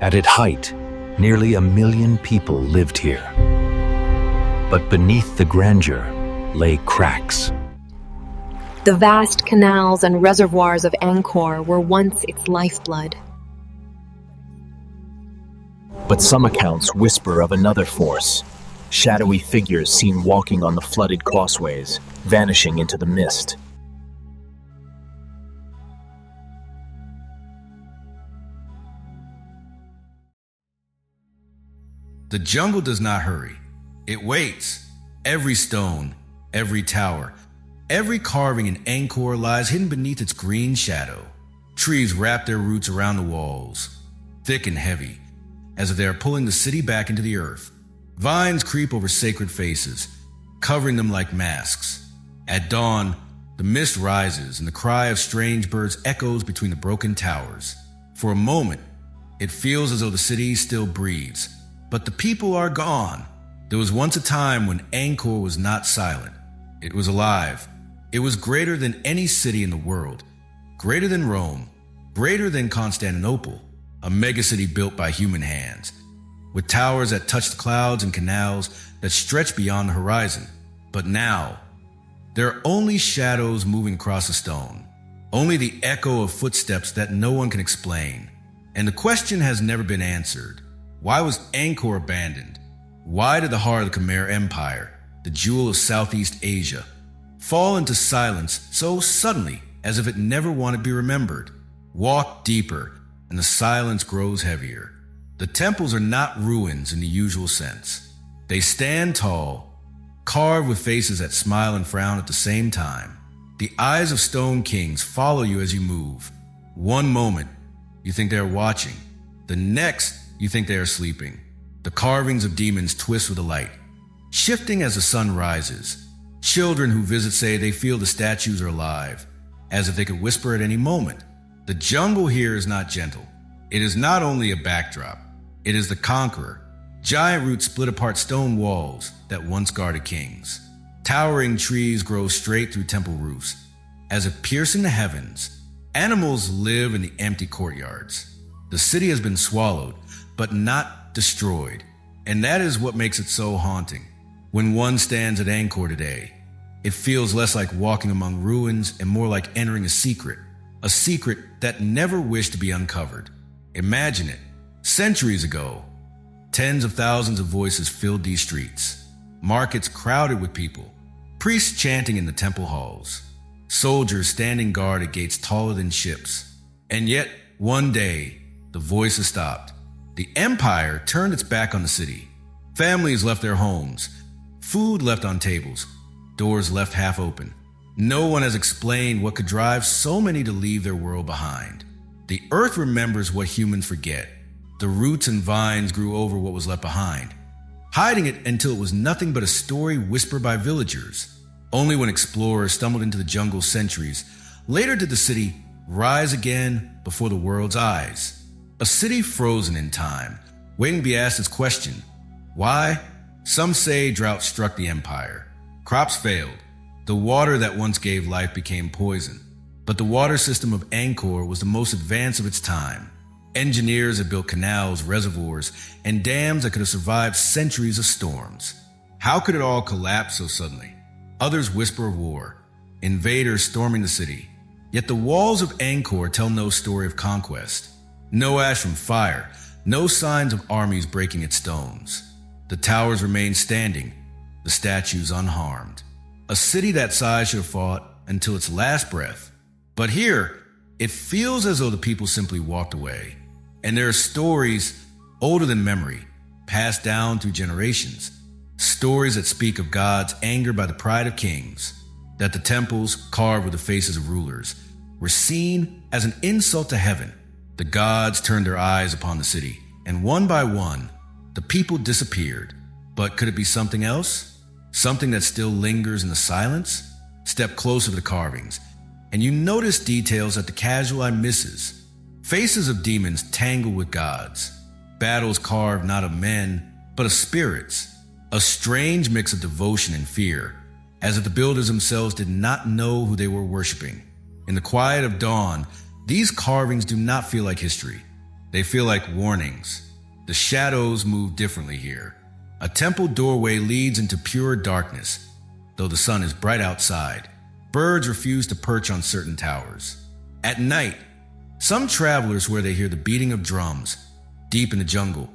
At its height, nearly 1 million people lived here. But beneath the grandeur lay cracks. The vast canals and reservoirs of Angkor were once its lifeblood. But some accounts whisper of another force, shadowy figures seen walking on the flooded causeways, vanishing into the mist. The jungle does not hurry. It waits. Every stone, every tower, every carving in Angkor lies hidden beneath its green shadow. Trees wrap their roots around the walls, thick and heavy, as if they are pulling the city back into the earth. Vines creep over sacred faces, covering them like masks. At dawn, the mist rises and the cry of strange birds echoes between the broken towers. For a moment, it feels as though the city still breathes, but the people are gone. There was once a time when Angkor was not silent. It was alive. It was greater than any city in the world, greater than Rome, greater than Constantinople, a megacity built by human hands, with towers that touched clouds and canals that stretched beyond the horizon. But now, there are only shadows moving across a stone, only the echo of footsteps that no one can explain. And the question has never been answered. Why was Angkor abandoned? Why did the heart of the Khmer Empire, the jewel of Southeast Asia, fall into silence so suddenly as if it never wanted to be remembered? Walk deeper, and the silence grows heavier. The temples are not ruins in the usual sense. They stand tall, carved with faces that smile and frown at the same time. The eyes of stone kings follow you as you move. One moment, you think they are watching. The next, you think they are sleeping. The carvings of demons twist with the light, shifting as the sun rises. Children who visit say they feel the statues are alive, as if they could whisper at any moment. The jungle here is not gentle. It is not only a backdrop, it is the conqueror. Giant roots split apart stone walls that once guarded kings. Towering trees grow straight through temple roofs, as if piercing the heavens. Animals live in the empty courtyards. The city has been swallowed, but not destroyed. And that is what makes it so haunting. When one stands at Angkor today, it feels less like walking among ruins and more like entering a secret that never wished to be uncovered. Imagine it. Centuries ago, tens of thousands of voices filled these streets, markets crowded with people, priests chanting in the temple halls, soldiers standing guard at gates taller than ships. And yet, one day, the voices stopped. The empire turned its back on the city. Families left their homes, food left on tables, doors left half open. No one has explained what could drive so many to leave their world behind. The earth remembers what humans forget. The roots and vines grew over what was left behind, hiding it until it was nothing but a story whispered by villagers. Only when explorers stumbled into the jungle centuries later did the city rise again before the world's eyes. A city frozen in time, waiting to be asked its question. Why? Some say drought struck the empire. Crops failed. The water that once gave life became poison. But the water system of Angkor was the most advanced of its time. Engineers had built canals, reservoirs, and dams that could have survived centuries of storms. How could it all collapse so suddenly? Others whisper of war, invaders storming the city. Yet the walls of Angkor tell no story of conquest. No ash from fire, no signs of armies breaking its stones. The towers remain standing, the statues unharmed. A city that size should have fought until its last breath. But here, it feels as though the people simply walked away. And there are stories older than memory, passed down through generations. Stories that speak of God's anger by the pride of kings, that the temples, carved with the faces of rulers, were seen as an insult to heaven. The gods turned their eyes upon the city, and one by one, the people disappeared. But could it be something else? Something that still lingers in the silence? Step closer to the carvings, and you notice details that the casual eye misses. Faces of demons tangled with gods. Battles carved not of men, but of spirits. A strange mix of devotion and fear, as if the builders themselves did not know who they were worshiping. In the quiet of dawn, these carvings do not feel like history. They feel like warnings. The shadows move differently here. A temple doorway leads into pure darkness. Though the sun is bright outside, birds refuse to perch on certain towers. At night, some travelers swear they hear the beating of drums deep in the jungle,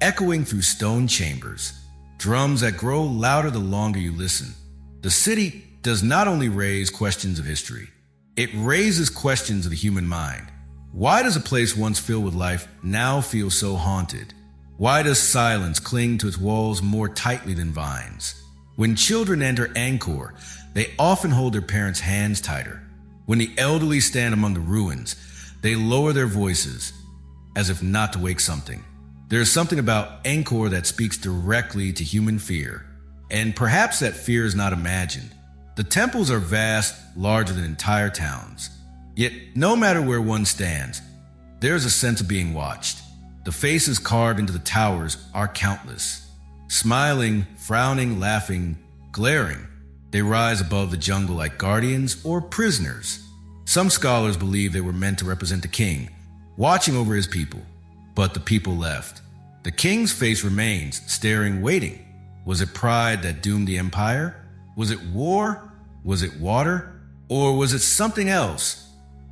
echoing through stone chambers. Drums that grow louder the longer you listen. The city does not only raise questions of history, it raises questions of the human mind. Why does a place once filled with life now feel so haunted? Why does silence cling to its walls more tightly than vines? When children enter Angkor, they often hold their parents' hands tighter. When the elderly stand among the ruins, they lower their voices as if not to wake something. There is something about Angkor that speaks directly to human fear, and perhaps that fear is not imagined. The temples are vast, larger than entire towns. Yet, no matter where one stands, there is a sense of being watched. The faces carved into the towers are countless. Smiling, frowning, laughing, glaring, they rise above the jungle like guardians or prisoners. Some scholars believe they were meant to represent the king, watching over his people. But the people left. The king's face remains, staring, waiting. Was it pride that doomed the empire? Was it war? Was it water? Or was it something else?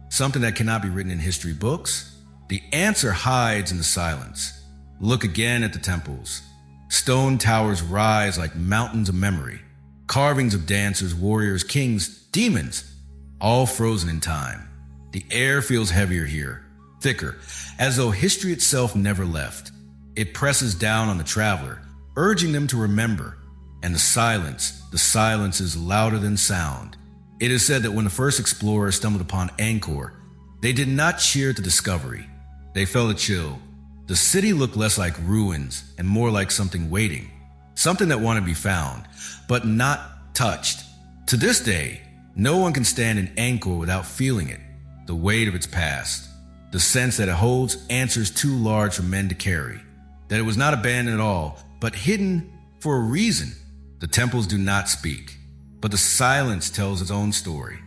Something that cannot be written in history books? The answer hides in the silence. Look again at the temples. Stone towers rise like mountains of memory. Carvings of dancers, warriors, kings, demons, all frozen in time. The air feels heavier here, thicker, as though history itself never left. It presses down on the traveler, urging them to remember. And the silence is louder than sound. It is said that when the first explorers stumbled upon Angkor, they did not cheer at the discovery. They felt a chill. The city looked less like ruins and more like something waiting, something that wanted to be found, but not touched. To this day, no one can stand in Angkor without feeling it, the weight of its past, the sense that it holds answers too large for men to carry, that it was not abandoned at all, but hidden for a reason. The temples do not speak, but the silence tells its own story,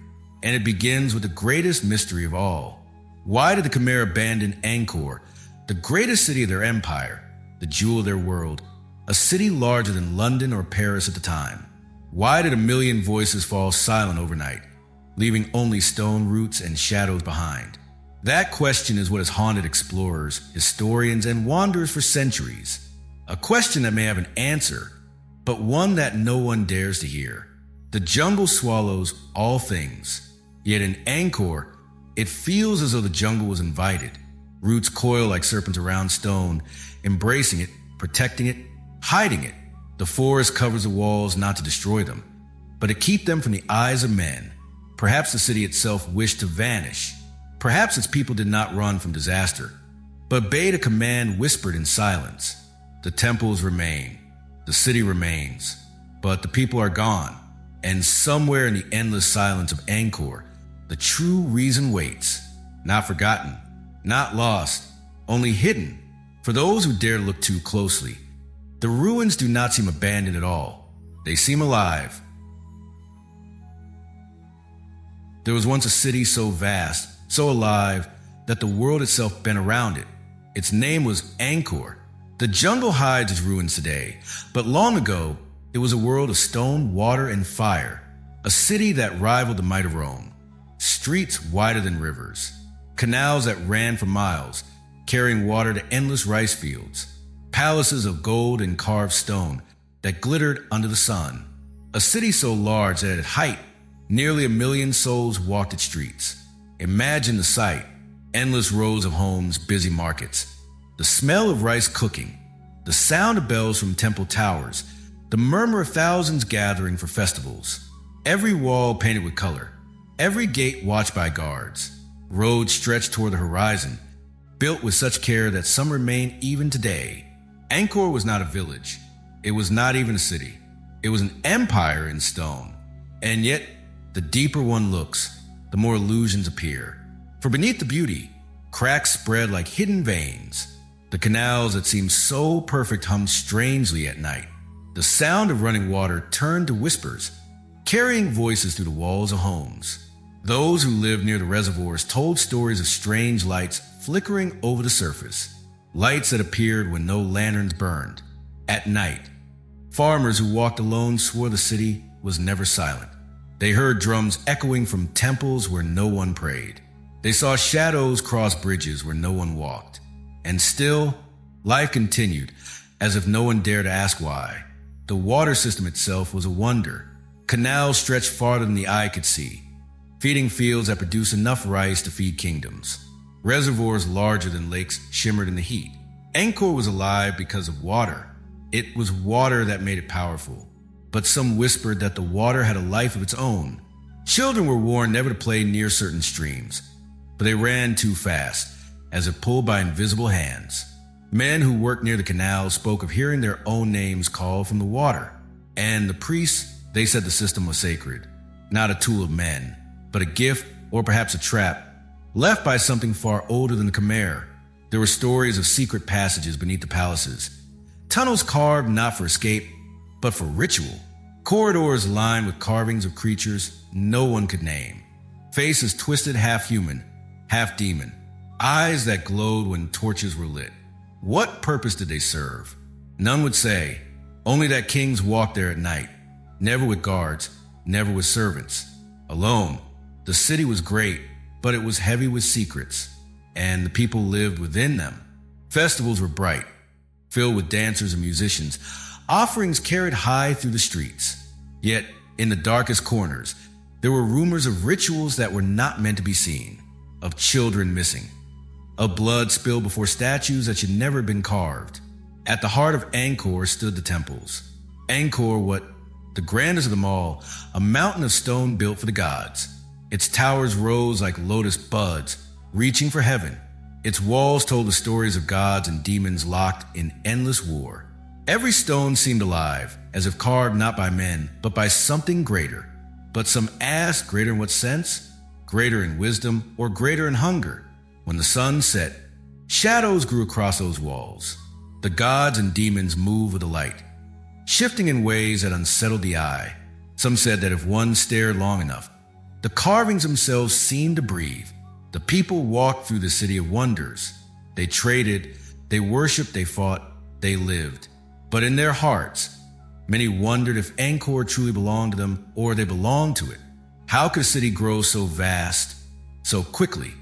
and it begins with the greatest mystery of all. Why did the Khmer abandon Angkor, the greatest city of their empire, the jewel of their world, a city larger than London or Paris at the time? Why did a million voices fall silent overnight, leaving only stone roots and shadows behind? That question is what has haunted explorers, historians, and wanderers for centuries. A question that may have an answer, but one that no one dares to hear. The jungle swallows all things, yet in Angkor, it feels as though the jungle was invited. Roots coil like serpents around stone, embracing it, protecting it, hiding it. The forest covers the walls not to destroy them, but to keep them from the eyes of men. Perhaps the city itself wished to vanish. Perhaps its people did not run from disaster, but obeyed a command whispered in silence. The temples remain. The city remains. But the people are gone. And somewhere in the endless silence of Angkor, the true reason waits. Not forgotten, not lost, only hidden. For those who dare look too closely, the ruins do not seem abandoned at all. They seem alive. There was once a city so vast, so alive, that the world itself bent around it. Its name was Angkor. The jungle hides its ruins today, but long ago, it was a world of stone, water, and fire. A city that rivaled the might of Rome. Streets wider than rivers. Canals that ran for miles, carrying water to endless rice fields. Palaces of gold and carved stone that glittered under the sun. A city so large that at height, nearly 1 million souls walked its streets. Imagine the sight. Endless rows of homes, busy markets. The smell of rice cooking. The sound of bells from temple towers. The murmur of thousands gathering for festivals. Every wall painted with color. Every gate watched by guards. Roads stretched toward the horizon, built with such care that some remain even today. Angkor was not a village. It was not even a city. It was an empire in stone. And yet, the deeper one looks, the more illusions appear. For beneath the beauty, cracks spread like hidden veins. The canals that seemed so perfect hummed strangely at night. The sound of running water turned to whispers, carrying voices through the walls of homes. Those who lived near the reservoirs told stories of strange lights flickering over the surface, lights that appeared when no lanterns burned. At night, farmers who walked alone swore the city was never silent. They heard drums echoing from temples where no one prayed. They saw shadows cross bridges where no one walked. And still, life continued, as if no one dared to ask why. The water system itself was a wonder. Canals stretched farther than the eye could see, feeding fields that produced enough rice to feed kingdoms. Reservoirs larger than lakes shimmered in the heat. Angkor was alive because of water. It was water that made it powerful. But some whispered that the water had a life of its own. Children were warned never to play near certain streams, but they ran too fast, as if pulled by invisible hands. Men who worked near the canal spoke of hearing their own names called from the water. And the priests, they said the system was sacred, not a tool of men, but a gift or perhaps a trap, left by something far older than the Khmer. There were stories of secret passages beneath the palaces, tunnels carved not for escape, but for ritual. Corridors lined with carvings of creatures no one could name. Faces twisted half human, half demon. Eyes that glowed when torches were lit. What purpose did they serve? None would say, only that kings walked there at night, never with guards, never with servants. Alone. The city was great, but it was heavy with secrets, and the people lived within them. Festivals were bright, filled with dancers and musicians, offerings carried high through the streets. Yet, in the darkest corners, there were rumors of rituals that were not meant to be seen, of children missing, of blood spilled before statues that should never have been carved. At the heart of Angkor stood the temples. Angkor, what the grandest of them all, a mountain of stone built for the gods. Its towers rose like lotus buds, reaching for heaven. Its walls told the stories of gods and demons locked in endless war. Every stone seemed alive, as if carved not by men, but by something greater. But some asked, greater in what sense? Greater in wisdom, or greater in hunger? When the sun set, shadows grew across those walls. The gods and demons moved with the light, shifting in ways that unsettled the eye. Some said that if one stared long enough, the carvings themselves seemed to breathe. The people walked through the city of wonders. They traded, they worshipped, they fought, they lived. But in their hearts, many wondered if Angkor truly belonged to them or they belonged to it. How could a city grow so vast, so quickly,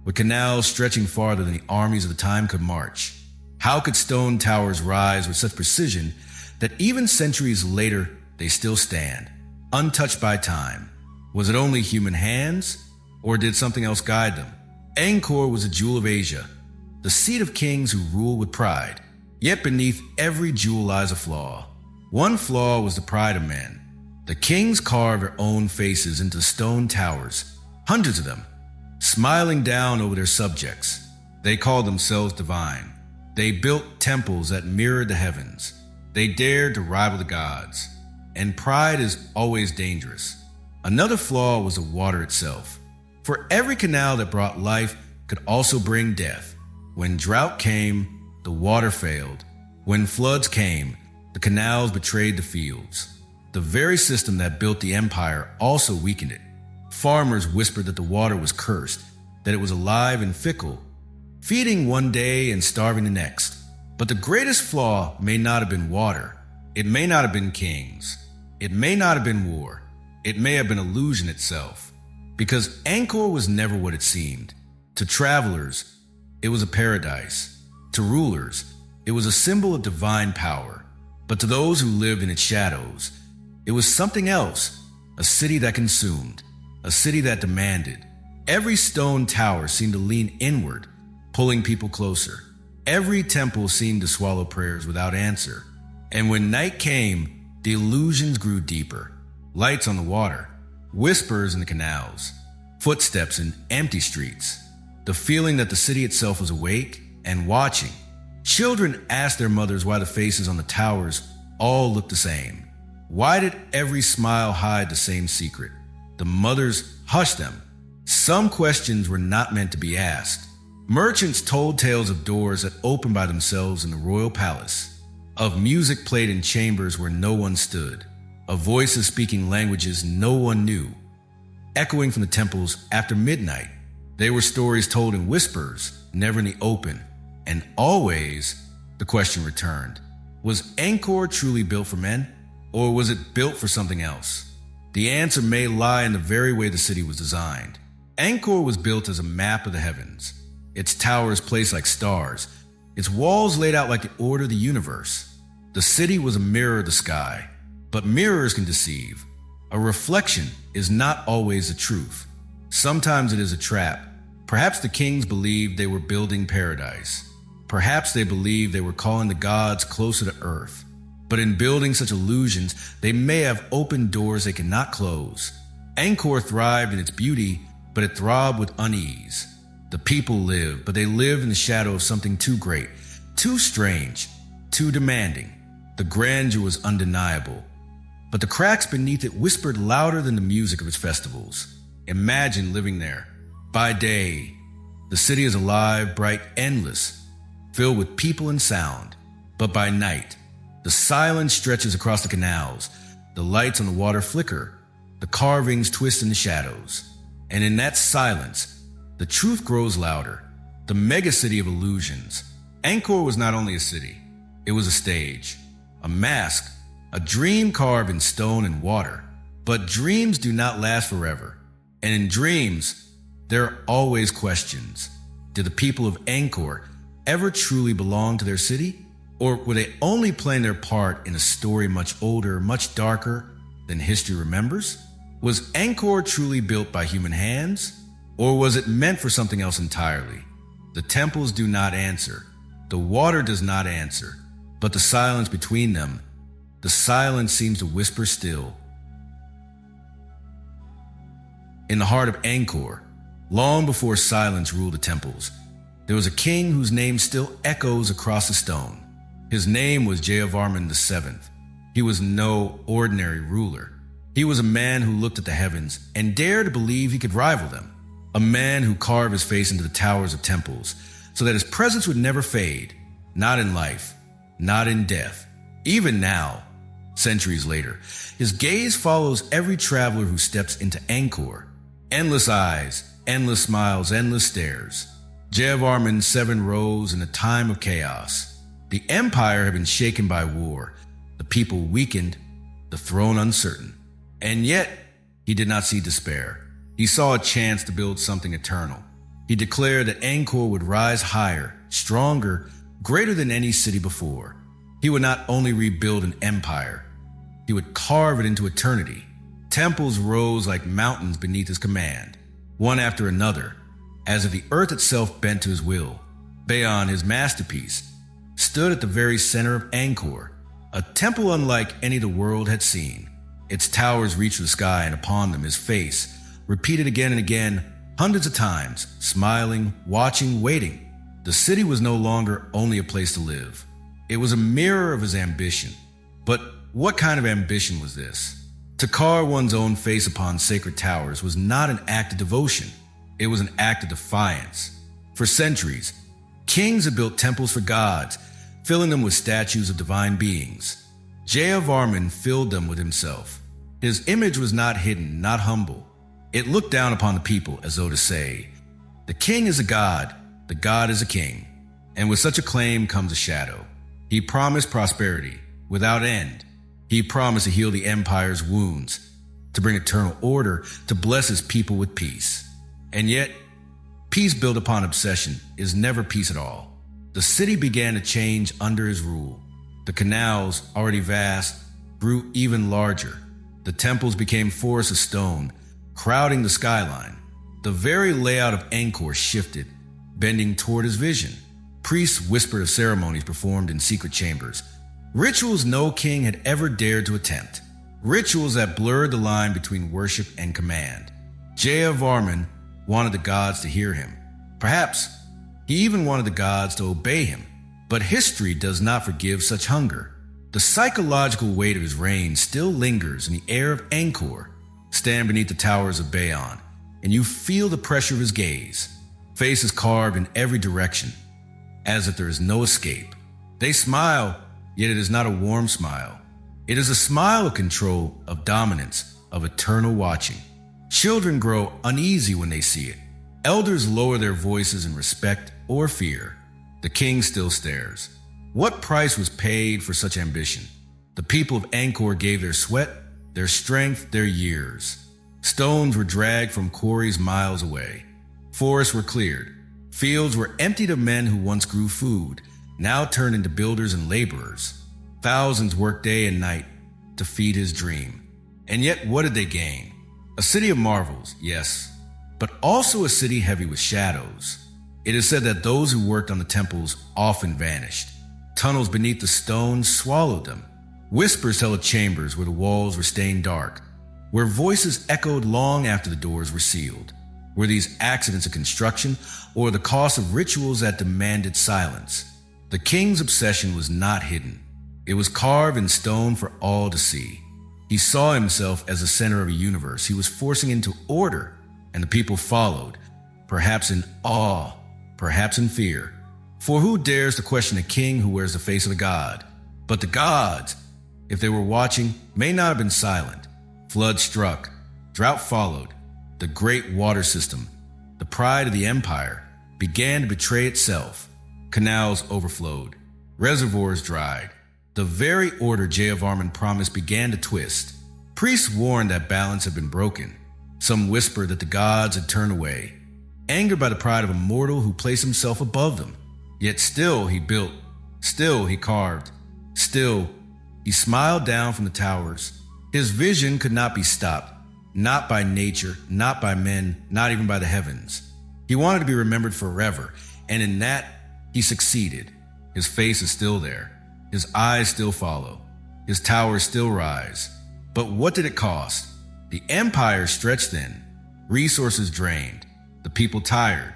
with canals stretching farther than the armies of the time could march? How could stone towers rise with such precision that even centuries later they still stand, untouched by time? Was it only human hands, or did something else guide them? Angkor was a jewel of Asia, the seat of kings who ruled with pride. Yet beneath every jewel lies a flaw. One flaw was the pride of men. The kings carved their own faces into stone towers, hundreds of them, smiling down over their subjects. They called themselves divine. They built temples that mirrored the heavens. They dared to rival the gods. And pride is always dangerous. Another flaw was the water itself. For every canal that brought life could also bring death. When drought came, the water failed. When floods came, the canals betrayed the fields. The very system that built the empire also weakened it. Farmers whispered that the water was cursed, that it was alive and fickle, feeding one day and starving the next. But the greatest flaw may not have been water. It may not have been kings. It may not have been war. It may have been illusion itself. Because Angkor was never what it seemed. To travelers, it was a paradise. To rulers, it was a symbol of divine power. But to those who lived in its shadows, it was something else, a city that consumed, a city that demanded. Every stone tower seemed to lean inward, pulling people closer. Every temple seemed to swallow prayers without answer. And when night came, the illusions grew deeper. Lights on the water, whispers in the canals, footsteps in empty streets. The feeling that the city itself was awake and watching. Children asked their mothers why the faces on the towers all looked the same. Why did every smile hide the same secret? The mothers hushed them. Some questions were not meant to be asked. Merchants told tales of doors that opened by themselves in the royal palace, of music played in chambers where no one stood, of voices speaking languages no one knew. echoing from the temples after midnight. They were stories told in whispers, never in the open. And always, the question returned, was Angkor truly built for men, or was it built for something else? The answer may lie in the very way the city was designed. Angkor was built as a map of the heavens, its towers placed like stars, its walls laid out like the order of the universe. The city was a mirror of the sky, but mirrors can deceive. A reflection is not always the truth. Sometimes it is a trap. Perhaps the kings believed they were building paradise. Perhaps they believed they were calling the gods closer to earth. But in building such illusions, they may have opened doors they cannot close. Angkor thrived in its beauty, but it throbbed with unease. The people lived, but they lived in the shadow of something too great, too strange, too demanding. The grandeur was undeniable, but the cracks beneath it whispered louder than the music of its festivals. Imagine living there. By day, the city is alive, bright, endless, filled with people and sound. But by night, the silence stretches across the canals, the lights on the water flicker, the carvings twist in the shadows. And in that silence, the truth grows louder. The megacity of illusions. Angkor was not only a city, it was a stage, a mask, a dream carved in stone and water. But dreams do not last forever. And in dreams, there are always questions. Did the people of Angkor ever truly belong to their city? Or were they only playing their part in a story much older, much darker than history remembers? Was Angkor truly built by human hands? Or was it meant for something else entirely? The temples do not answer. The water does not answer. But the silence between them, the silence seems to whisper still. In the heart of Angkor, long before silence ruled the temples, there was a king whose name still echoes across the stone. His name was Jayavarman VII. He was no ordinary ruler. He was a man who looked at the heavens and dared to believe he could rival them. A man who carved his face into the towers of temples so that his presence would never fade, not in life, not in death. Even now, centuries later, his gaze follows every traveler who steps into Angkor. Endless eyes, endless smiles, endless stares. Jayavarman VII rose in a time of chaos. The empire had been shaken by war, the people weakened, the throne uncertain. And yet, he did not see despair. He saw a chance to build something eternal. He declared that Angkor would rise higher, stronger, greater than any city before. He would not only rebuild an empire, he would carve it into eternity. Temples rose like mountains beneath his command, one after another, as if the earth itself bent to his will. Bayon, his masterpiece, stood at the very center of Angkor, a temple unlike any the world had seen. Its towers reached the sky, and upon them his face, repeated again and again, hundreds of times, smiling, watching, waiting. The city was no longer only a place to live. It was a mirror of his ambition. But what kind of ambition was this? To carve one's own face upon sacred towers was not an act of devotion. It was an act of defiance. For centuries, kings had built temples for gods, filling them with statues of divine beings. Jayavarman filled them with himself. His image was not hidden, not humble. It looked down upon the people as though to say, the king is a god, the god is a king. And with such a claim comes a shadow. He promised prosperity without end. He promised to heal the empire's wounds, to bring eternal order, to bless his people with peace. And yet, peace built upon obsession is never peace at all. The city began to change under his rule. The canals, already vast, grew even larger. The temples became forests of stone, crowding the skyline. The very layout of Angkor shifted, bending toward his vision. Priests whispered of ceremonies performed in secret chambers, rituals no king had ever dared to attempt, rituals that blurred the line between worship and command. Jayavarman wanted the gods to hear him. Perhaps he even wanted the gods to obey him. But history does not forgive such hunger. The psychological weight of his reign still lingers in the air of Angkor. Stand beneath the towers of Bayon, and you feel the pressure of his gaze. Faces carved in every direction, as if there is no escape. They smile, yet it is not a warm smile. It is a smile of control, of dominance, of eternal watching. Children grow uneasy when they see it. Elders lower their voices in respect or fear. The king still stares. What price was paid for such ambition? The people of Angkor gave their sweat, their strength, their years. Stones were dragged from quarries miles away. Forests were cleared. Fields were emptied of men who once grew food, now turned into builders and laborers. Thousands worked day and night to feed his dream. And yet what did they gain? A city of marvels, yes, but also a city heavy with shadows. It is said that those who worked on the temples often vanished. Tunnels beneath the stones swallowed them. Whispers tell of chambers where the walls were stained dark, where voices echoed long after the doors were sealed. Were these accidents of construction or the cost of rituals that demanded silence? The king's obsession was not hidden. It was carved in stone for all to see. He saw himself as the center of a universe he was forcing into order, and the people followed, perhaps in awe, perhaps in fear. For who dares to question a king who wears the face of a god? But the gods, if they were watching, may not have been silent. Flood struck, drought followed. The great water system, the pride of the empire, began to betray itself. Canals overflowed. Reservoirs dried. The very order Jayavarman promised began to twist. Priests warned that balance had been broken. Some whispered that the gods had turned away, angered by the pride of a mortal who placed himself above them. Yet still he built, still he carved, still he smiled down from the towers. His vision could not be stopped, not by nature, not by men, not even by the heavens. He wanted to be remembered forever, and in that he succeeded. His face is still there. His eyes still follow. His towers still rise. But what did it cost? The empire stretched thin, resources drained, the people tired,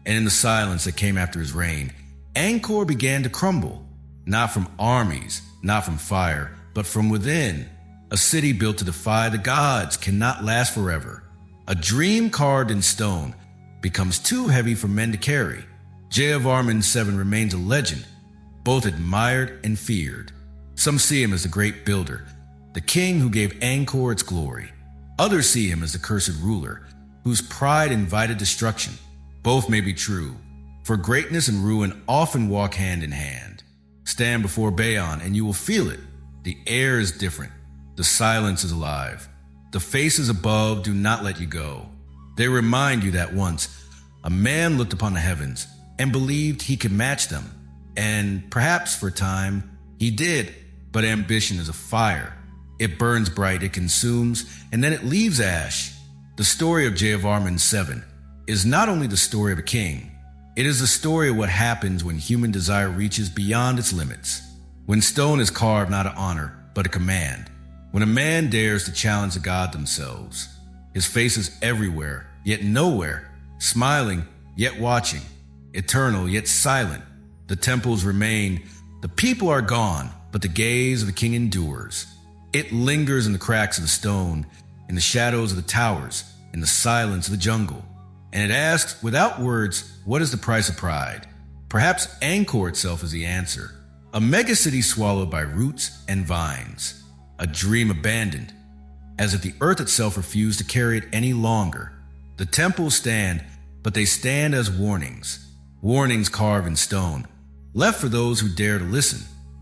and in the silence that came after his reign, Angkor began to crumble, not from armies, not from fire, but from within. A city built to defy the gods cannot last forever. A dream carved in stone becomes too heavy for men to carry. Jayavarman VII remains a legend, both admired and feared. Some see him as the great builder, the king who gave Angkor its glory. Others see him as the cursed ruler, whose pride invited destruction. Both may be true, for greatness and ruin often walk hand in hand. Stand before Bayon and you will feel it. The air is different. The silence is alive. The faces above do not let you go. They remind you that once a man looked upon the heavens and believed he could match them. And perhaps for a time he did, but ambition is a fire. It burns bright, it consumes, and then it leaves ash. The story of Jayavarman VII is not only the story of a king, it is the story of what happens when human desire reaches beyond its limits. When stone is carved not a honor, but a command. When a man dares to challenge the god themselves. His face is everywhere, yet nowhere, smiling, yet watching, eternal, yet silent. The temples remain, the people are gone, but the gaze of the king endures. It lingers in the cracks of the stone, in the shadows of the towers, in the silence of the jungle. And it asks, without words, what is the price of pride? Perhaps Angkor itself is the answer. A megacity swallowed by roots and vines. A dream abandoned, as if the earth itself refused to carry it any longer. The temples stand, but they stand as warnings. Warnings carved in stone, left for those who dare to listen.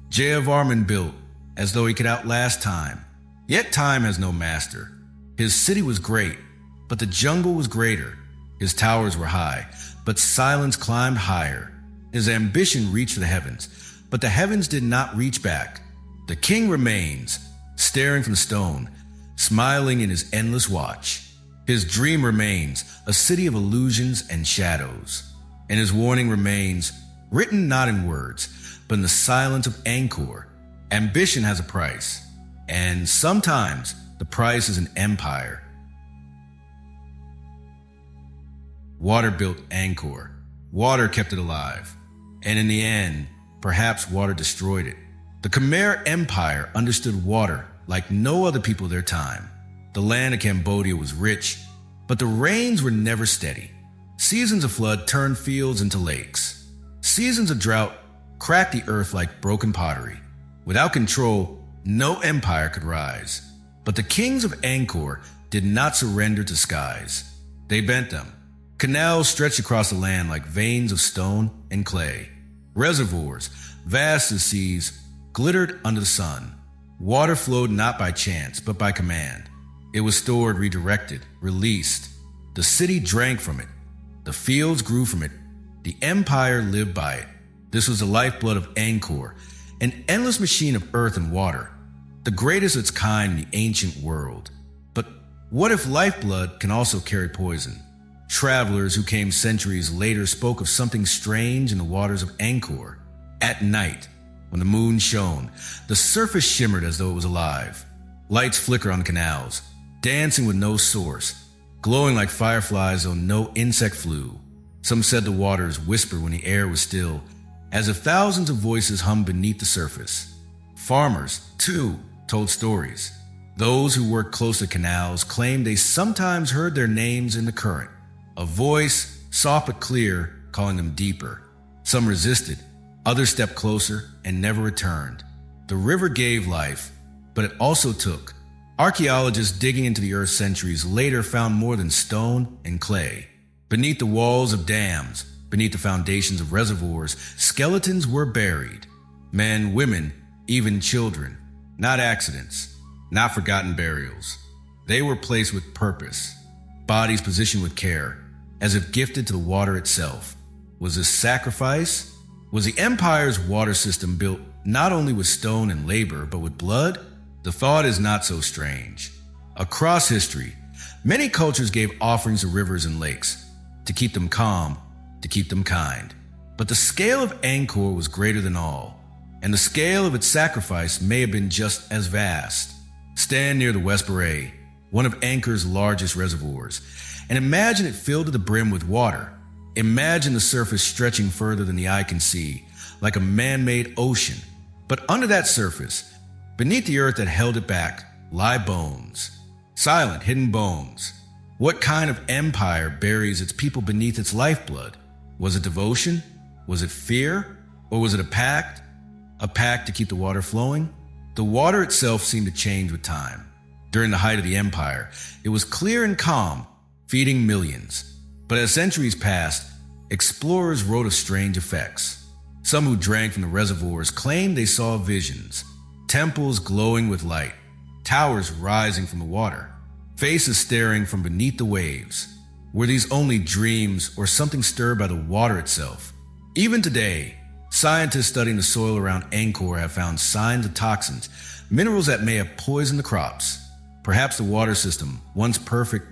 Jayavarman built, as though he could outlast time. Yet time has no master. His city was great, but the jungle was greater. His towers were high, but silence climbed higher. His ambition reached the heavens, but the heavens did not reach back. The king remains, staring from stone, smiling in his endless watch. His dream remains, a city of illusions and shadows. And his warning remains, written not in words, but in the silence of Angkor. Ambition has a price, and sometimes the price is an empire. Water built Angkor. Water kept it alive. And in the end, perhaps water destroyed it. The Khmer Empire understood water like no other people of their time. The land of Cambodia was rich, but the rains were never steady. Seasons of flood turned fields into lakes. Seasons of drought cracked the earth like broken pottery. Without control, no empire could rise. But the kings of Angkor did not surrender to skies. They bent them. Canals stretched across the land like veins of stone and clay. Reservoirs, vast as seas, glittered under the sun. Water flowed not by chance, but by command. It was stored, redirected, released. The city drank from it. The fields grew from it. The empire lived by it. This was the lifeblood of Angkor, an endless machine of earth and water, the greatest of its kind in the ancient world. But what if lifeblood can also carry poison? Travelers who came centuries later spoke of something strange in the waters of Angkor. At night, when the moon shone, the surface shimmered as though it was alive. Lights flickered on the canals, dancing with no source, glowing like fireflies though no insect flew. Some said the waters whispered when the air was still, as if thousands of voices hummed beneath the surface. Farmers, too, told stories. Those who worked close to canals claimed they sometimes heard their names in the current, a voice, soft but clear, calling them deeper. Some resisted, others stepped closer and never returned. The river gave life, but it also took. Archaeologists digging into the earth centuries later found more than stone and clay. Beneath the walls of dams, beneath the foundations of reservoirs, skeletons were buried. Men, women, even children. Not accidents, not forgotten burials. They were placed with purpose, bodies positioned with care, as if gifted to the water itself. Was this sacrifice? Was the empire's water system built not only with stone and labor, but with blood? The thought is not so strange. Across history, many cultures gave offerings to rivers and lakes, to keep them calm, to keep them kind. But the scale of Angkor was greater than all, and the scale of its sacrifice may have been just as vast. Stand near the West Beret, one of Angkor's largest reservoirs, and imagine it filled to the brim with water. Imagine the surface stretching further than the eye can see, like a man-made ocean. But under that surface, beneath the earth that held it back, lie bones. Silent, hidden bones. What kind of empire buries its people beneath its lifeblood? Was it devotion? Was it fear? Or was it a pact? A pact to keep the water flowing? The water itself seemed to change with time. During the height of the empire, it was clear and calm, feeding millions. But as centuries passed, explorers wrote of strange effects. Some who drank from the reservoirs claimed they saw visions, temples glowing with light, towers rising from the water, faces staring from beneath the waves. Were these only dreams or something stirred by the water itself? Even today, scientists studying the soil around Angkor have found signs of toxins, minerals that may have poisoned the crops. Perhaps the water system, once perfect,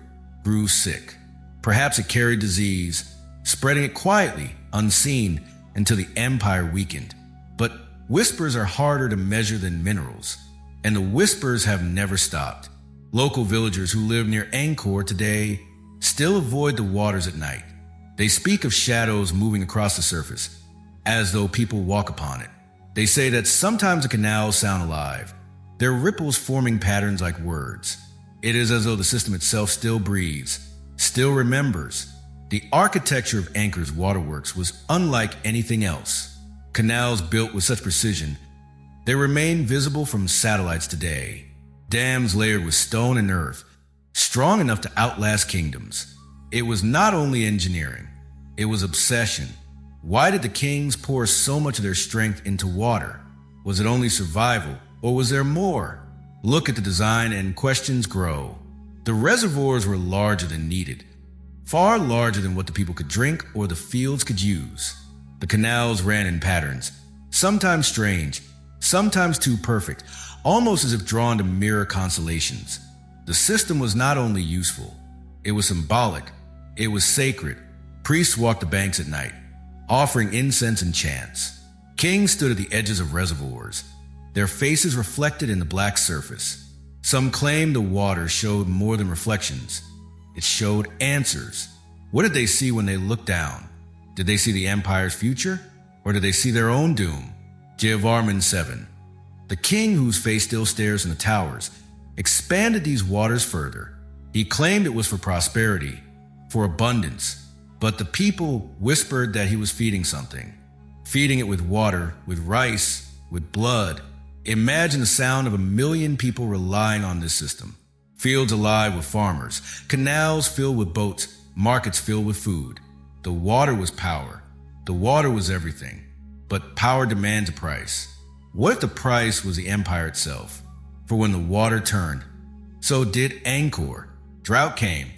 grew sick. Perhaps it carried disease, spreading it quietly, unseen, until the empire weakened. But whispers are harder to measure than minerals, and the whispers have never stopped. Local villagers who live near Angkor today still avoid the waters at night. They speak of shadows moving across the surface, as though people walk upon it. They say that sometimes the canals sound alive, their ripples forming patterns like words. It is as though the system itself still breathes, still remembers. The architecture of Angkor's waterworks was unlike anything else. Canals built with such precision, they remain visible from satellites today. Dams layered with stone and earth, strong enough to outlast kingdoms. It was not only engineering, it was obsession. Why did the kings pour so much of their strength into water? Was it only survival, or was there more? Look at the design and questions grow. The reservoirs were larger than needed, far larger than what the people could drink or the fields could use. The canals ran in patterns, sometimes strange, sometimes too perfect, almost as if drawn to mirror constellations. The system was not only useful, it was symbolic, it was sacred. Priests walked the banks at night, offering incense and chants. Kings stood at the edges of reservoirs, their faces reflected in the black surface. Some claimed the water showed more than reflections. It showed answers. What did they see when they looked down? Did they see the empire's future? Or did they see their own doom? Jayavarman 7. The king, whose face still stares in the towers, expanded these waters further. He claimed it was for prosperity, for abundance, but the people whispered that he was feeding something. Feeding it with water, with rice, with blood. Imagine the sound of 1 million people relying on this system. Fields alive with farmers, canals filled with boats, markets filled with food. The water was power. The water was everything. But power demands a price. What if the price was the empire itself? For when the water turned, so did Angkor. Drought came,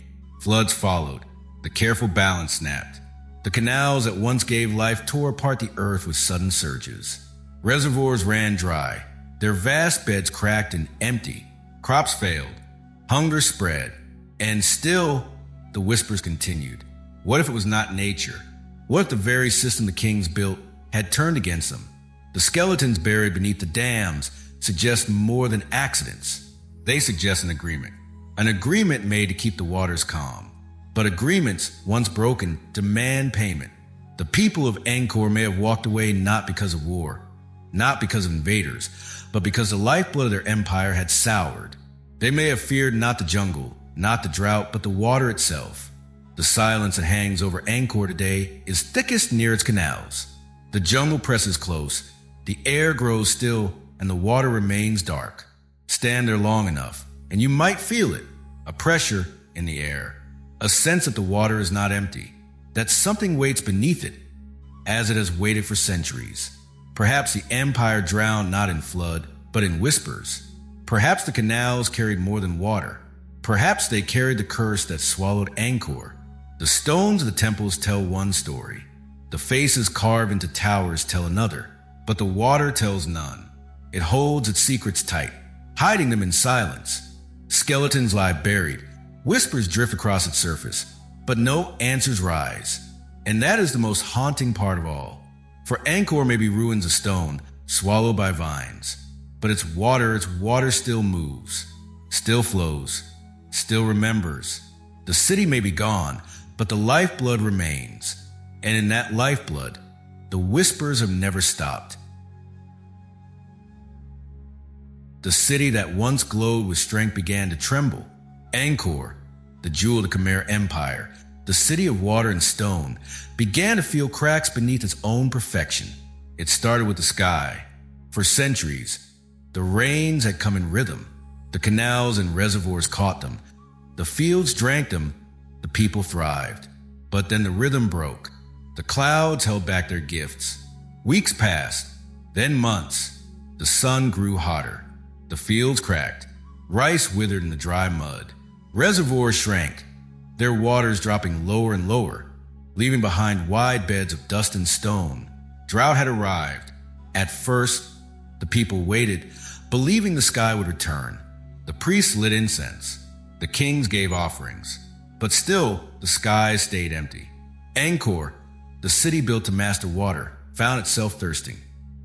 floods followed, the careful balance snapped. The canals that once gave life tore apart the earth with sudden surges. Reservoirs ran dry, their vast beds cracked and empty. Crops failed, hunger spread, and still the whispers continued. What if it was not nature? What if the very system the kings built had turned against them? The skeletons buried beneath the dams suggest more than accidents. They suggest an agreement made to keep the waters calm. But agreements, once broken, demand payment. The people of Angkor may have walked away not because of war, not because of invaders, but because the lifeblood of their empire had soured. They may have feared not the jungle, not the drought, but the water itself. The silence that hangs over Angkor today is thickest near its canals. The jungle presses close, the air grows still, and the water remains dark. Stand there long enough, and you might feel it, a pressure in the air, a sense that the water is not empty, that something waits beneath it, as it has waited for centuries. Perhaps the empire drowned not in flood, but in whispers. Perhaps the canals carried more than water. Perhaps they carried the curse that swallowed Angkor. The stones of the temples tell one story. The faces carved into towers tell another. But the water tells none. It holds its secrets tight, hiding them in silence. Skeletons lie buried. Whispers drift across its surface, but no answers rise. And that is the most haunting part of all. For Angkor may be ruins of stone, swallowed by vines. But its water still moves, still flows, still remembers. The city may be gone, but the lifeblood remains. And in that lifeblood, the whispers have never stopped. The city that once glowed with strength began to tremble. Angkor, the jewel of the Khmer Empire, the city of water and stone, began to feel cracks beneath its own perfection. It started with the sky. For centuries, the rains had come in rhythm. The canals and reservoirs caught them. The fields drank them. The people thrived. But then the rhythm broke. The clouds held back their gifts. Weeks passed, then months. The sun grew hotter. The fields cracked. Rice withered in the dry mud. Reservoirs shrank, their waters dropping lower and lower, leaving behind wide beds of dust and stone. Drought had arrived. At first, the people waited, believing the sky would return. The priests lit incense. The kings gave offerings. But still, the skies stayed empty. Angkor, the city built to master water, found itself thirsting.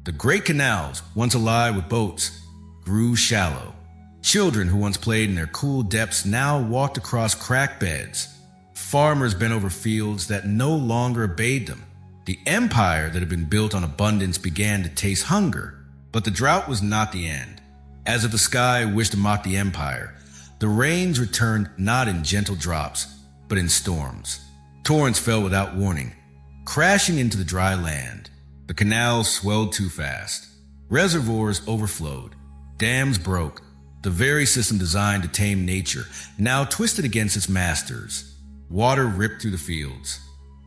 The great canals, once alive with boats, grew shallow. Children who once played in their cool depths now walked across cracked beds. Farmers bent over fields that no longer obeyed them. The empire that had been built on abundance began to taste hunger. But the drought was not the end. As if the sky wished to mock the empire, the rains returned not in gentle drops, but in storms. Torrents fell without warning, crashing into the dry land. The canals swelled too fast. Reservoirs overflowed. Dams broke. The very system designed to tame nature now twisted against its masters. Water ripped through the fields.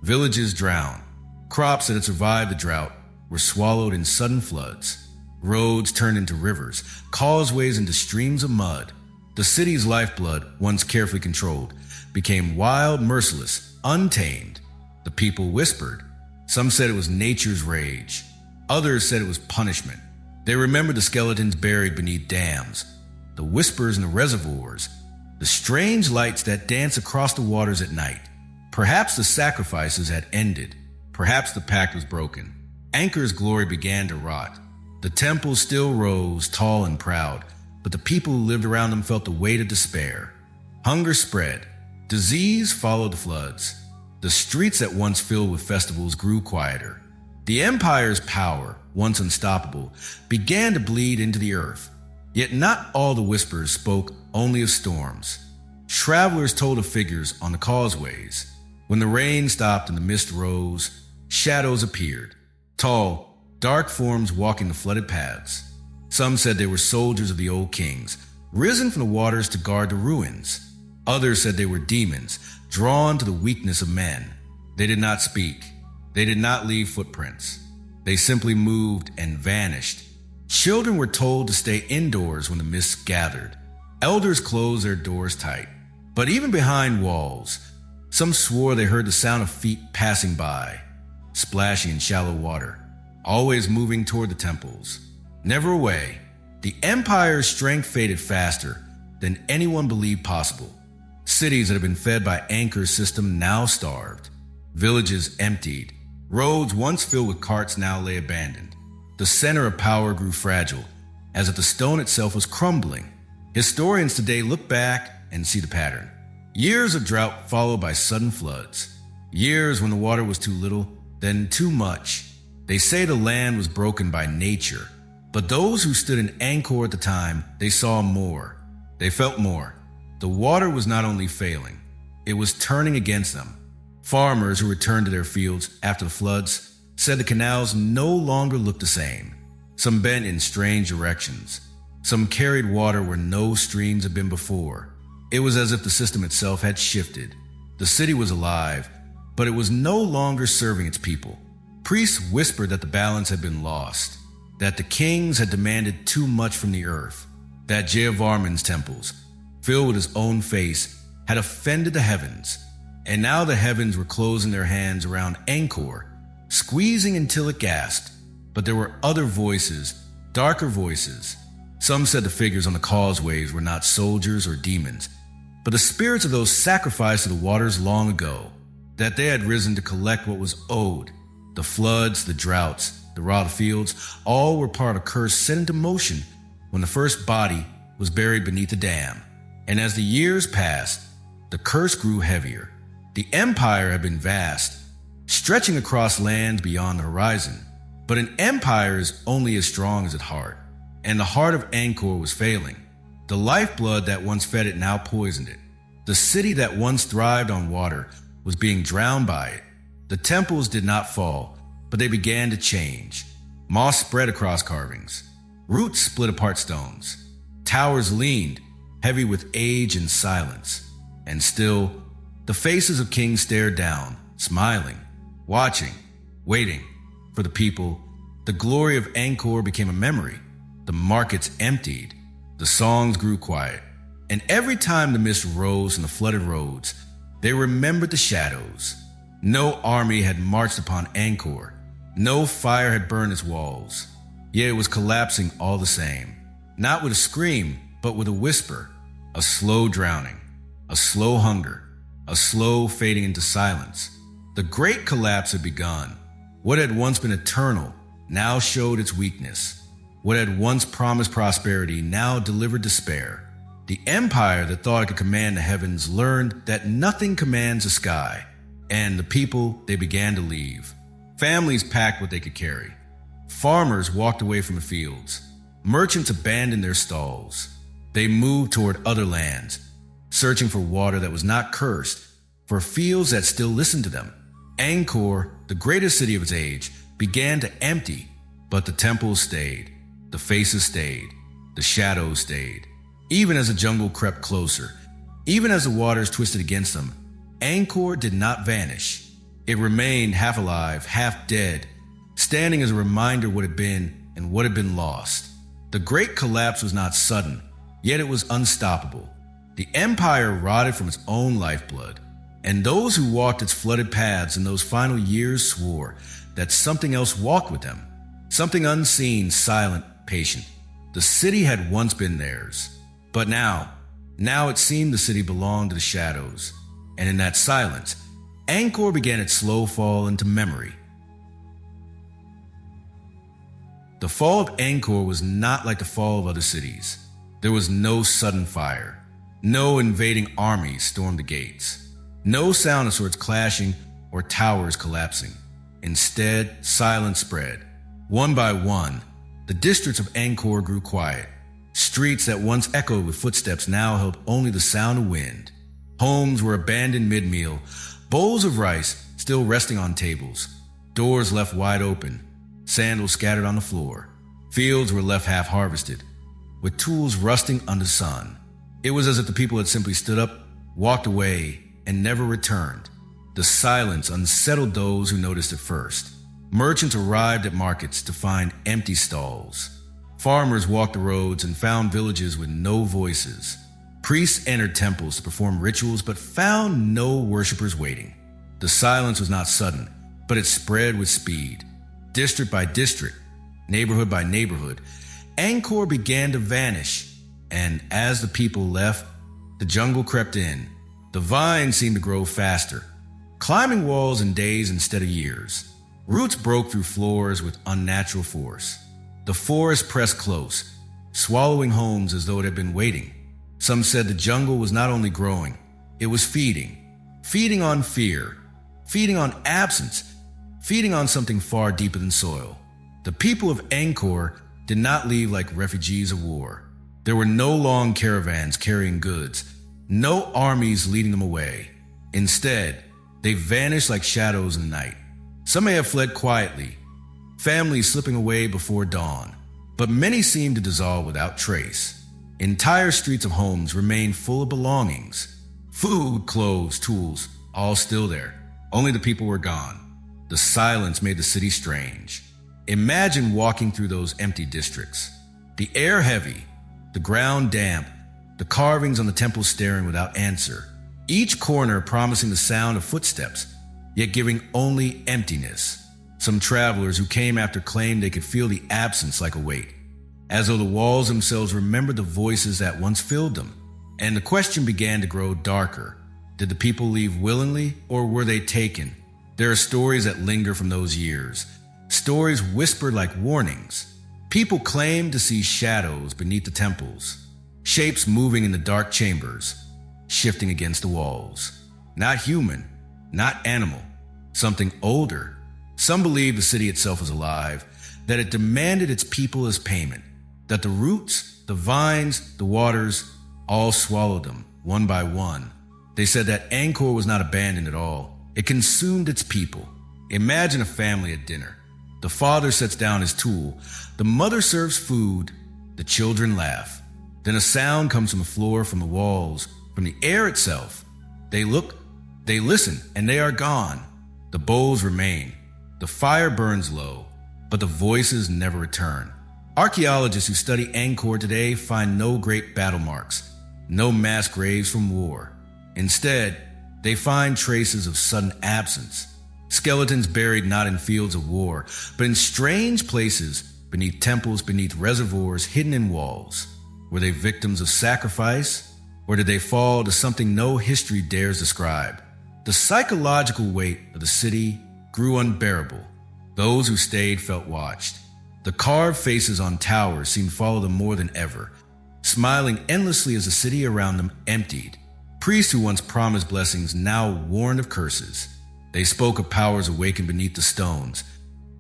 Villages drowned. Crops that had survived the drought were swallowed in sudden floods. Roads turned into rivers, causeways into streams of mud. The city's lifeblood, once carefully controlled, became wild, merciless, untamed. The people whispered. Some said it was nature's rage. Others said it was punishment. They remembered the skeletons buried beneath dams, the whispers in the reservoirs, the strange lights that dance across the waters at night. Perhaps the sacrifices had ended. Perhaps the pact was broken. Angkor's glory began to rot. The temples still rose, tall and proud, but the people who lived around them felt the weight of despair. Hunger spread. Disease followed the floods. The streets that once filled with festivals grew quieter. The empire's power, once unstoppable, began to bleed into the earth. Yet not all the whispers spoke only of storms. Travelers told of figures on the causeways. When the rain stopped and the mist rose, shadows appeared. Tall, dark forms walking the flooded paths. Some said they were soldiers of the old kings, risen from the waters to guard the ruins. Others said they were demons, drawn to the weakness of men. They did not speak. They did not leave footprints. They simply moved and vanished. Children were told to stay indoors when the mist gathered. Elders closed their doors tight. But even behind walls, some swore they heard the sound of feet passing by, splashing in shallow water, always moving toward the temples. Never away, the empire's strength faded faster than anyone believed possible. Cities that had been fed by Angkor's system now starved. Villages emptied. Roads once filled with carts now lay abandoned. The center of power grew fragile, as if the stone itself was crumbling. Historians today look back and see the pattern. Years of drought followed by sudden floods. Years when the water was too little, then too much. They say the land was broken by nature. But those who stood in Angkor at the time, they saw more. They felt more. The water was not only failing, it was turning against them. Farmers who returned to their fields after the floods said the canals no longer looked the same. Some bent in strange directions. Some carried water where no streams had been before. It was as if the system itself had shifted. The city was alive, but it was no longer serving its people. Priests whispered that the balance had been lost, that the kings had demanded too much from the earth, that Jayavarman's temples, filled with his own face, had offended the heavens, and now the heavens were closing their hands around Angkor, squeezing until it gasped. But there were other voices, darker voices. Some said the figures on the causeways were not soldiers or demons, but the spirits of those sacrificed to the waters long ago, that they had risen to collect what was owed. The floods, the droughts, the rotted fields, all were part of a curse set into motion when the first body was buried beneath the dam. And as the years passed, the curse grew heavier. The empire had been vast, stretching across lands beyond the horizon. But an empire is only as strong as its heart, and the heart of Angkor was failing. The lifeblood that once fed it now poisoned it. The city that once thrived on water was being drowned by it. The temples did not fall, but they began to change. Moss spread across carvings. Roots split apart stones. Towers leaned, heavy with age and silence. And still, the faces of kings stared down, smiling, watching, waiting for the people. The glory of Angkor became a memory. The markets emptied. The songs grew quiet. And every time the mist rose from the flooded roads, they remembered the shadows. No army had marched upon Angkor. No fire had burned its walls. Yet it was collapsing all the same. Not with a scream, but with a whisper. A slow drowning. A slow hunger. A slow fading into silence. The great collapse had begun. What had once been eternal now showed its weakness. What had once promised prosperity now delivered despair. The empire that thought it could command the heavens learned that nothing commands the sky. And the people, they began to leave. Families packed what they could carry. Farmers walked away from the fields. Merchants abandoned their stalls. They moved toward other lands, searching for water that was not cursed, for fields that still listened to them. Angkor, the greatest city of its age, began to empty, but the temples stayed, the faces stayed, the shadows stayed. Even as the jungle crept closer, even as the waters twisted against them, Angkor did not vanish. It remained half alive, half dead, standing as a reminder of what had been and what had been lost. The great collapse was not sudden, yet it was unstoppable. The empire rotted from its own lifeblood, and those who walked its flooded paths in those final years swore that something else walked with them, something unseen, silent, patient. The city had once been theirs, but now it seemed the city belonged to the shadows, and in that silence, Angkor began its slow fall into memory. The fall of Angkor was not like the fall of other cities. There was no sudden fire. No invading armies stormed the gates. No sound of swords clashing or towers collapsing. Instead, silence spread. One by one, the districts of Angkor grew quiet. Streets that once echoed with footsteps now held only the sound of wind. Homes were abandoned mid-meal, bowls of rice still resting on tables, doors left wide open, sandals scattered on the floor. Fields were left half-harvested. with tools rusting under the sun. It was as if the people had simply stood up, walked away, and never returned. The silence unsettled those who noticed it first. Merchants arrived at markets to find empty stalls. Farmers walked the roads and found villages with no voices. Priests entered temples to perform rituals but found no worshippers waiting. The silence was not sudden, but it spread with speed. District by district, neighborhood by neighborhood, Angkor began to vanish, and as the people left, the jungle crept in. The vines seemed to grow faster, climbing walls in days instead of years. Roots broke through floors with unnatural force. The forest pressed close, swallowing homes as though it had been waiting. Some said the jungle was not only growing, it was feeding on fear, feeding on absence, feeding on something far deeper than soil. The people of Angkor did not leave like refugees of war. There were no long caravans carrying goods, no armies leading them away. Instead, they vanished like shadows in the night. Some may have fled quietly, families slipping away before dawn, but many seemed to dissolve without trace. Entire streets of homes remained full of belongings. Food, clothes, tools, all still there. Only the people were gone. The silence made the city strange. Imagine walking through those empty districts. The air heavy, the ground damp, the carvings on the temples staring without answer. Each corner promising the sound of footsteps, yet giving only emptiness. Some travelers who came after claimed they could feel the absence like a weight, as though the walls themselves remembered the voices that once filled them. And the question began to grow darker. Did the people leave willingly, or were they taken? There are stories that linger from those years, stories whispered like warnings. People claimed to see shadows beneath the temples, shapes moving in the dark chambers, shifting against the walls. Not human, not animal, something older. Some believed the city itself was alive, that it demanded its people as payment, that the roots, the vines, the waters, all swallowed them, one by one. They said that Angkor was not abandoned at all. It consumed its people. Imagine a family at dinner. The father sets down his tool. The mother serves food. The children laugh. Then a sound comes from the floor, from the walls, from the air itself. They look, they listen, and they are gone. The bowls remain. The fire burns low, but the voices never return. Archaeologists who study Angkor today find no great battle marks, no mass graves from war. Instead, they find traces of sudden absence, skeletons buried not in fields of war, but in strange places, beneath temples, beneath reservoirs, hidden in walls. Were they victims of sacrifice, or did they fall to something no history dares describe? The psychological weight of the city grew unbearable. Those who stayed felt watched. The carved faces on towers seemed to follow them more than ever, smiling endlessly as the city around them emptied. Priests who once promised blessings now warned of curses. They spoke of powers awakened beneath the stones,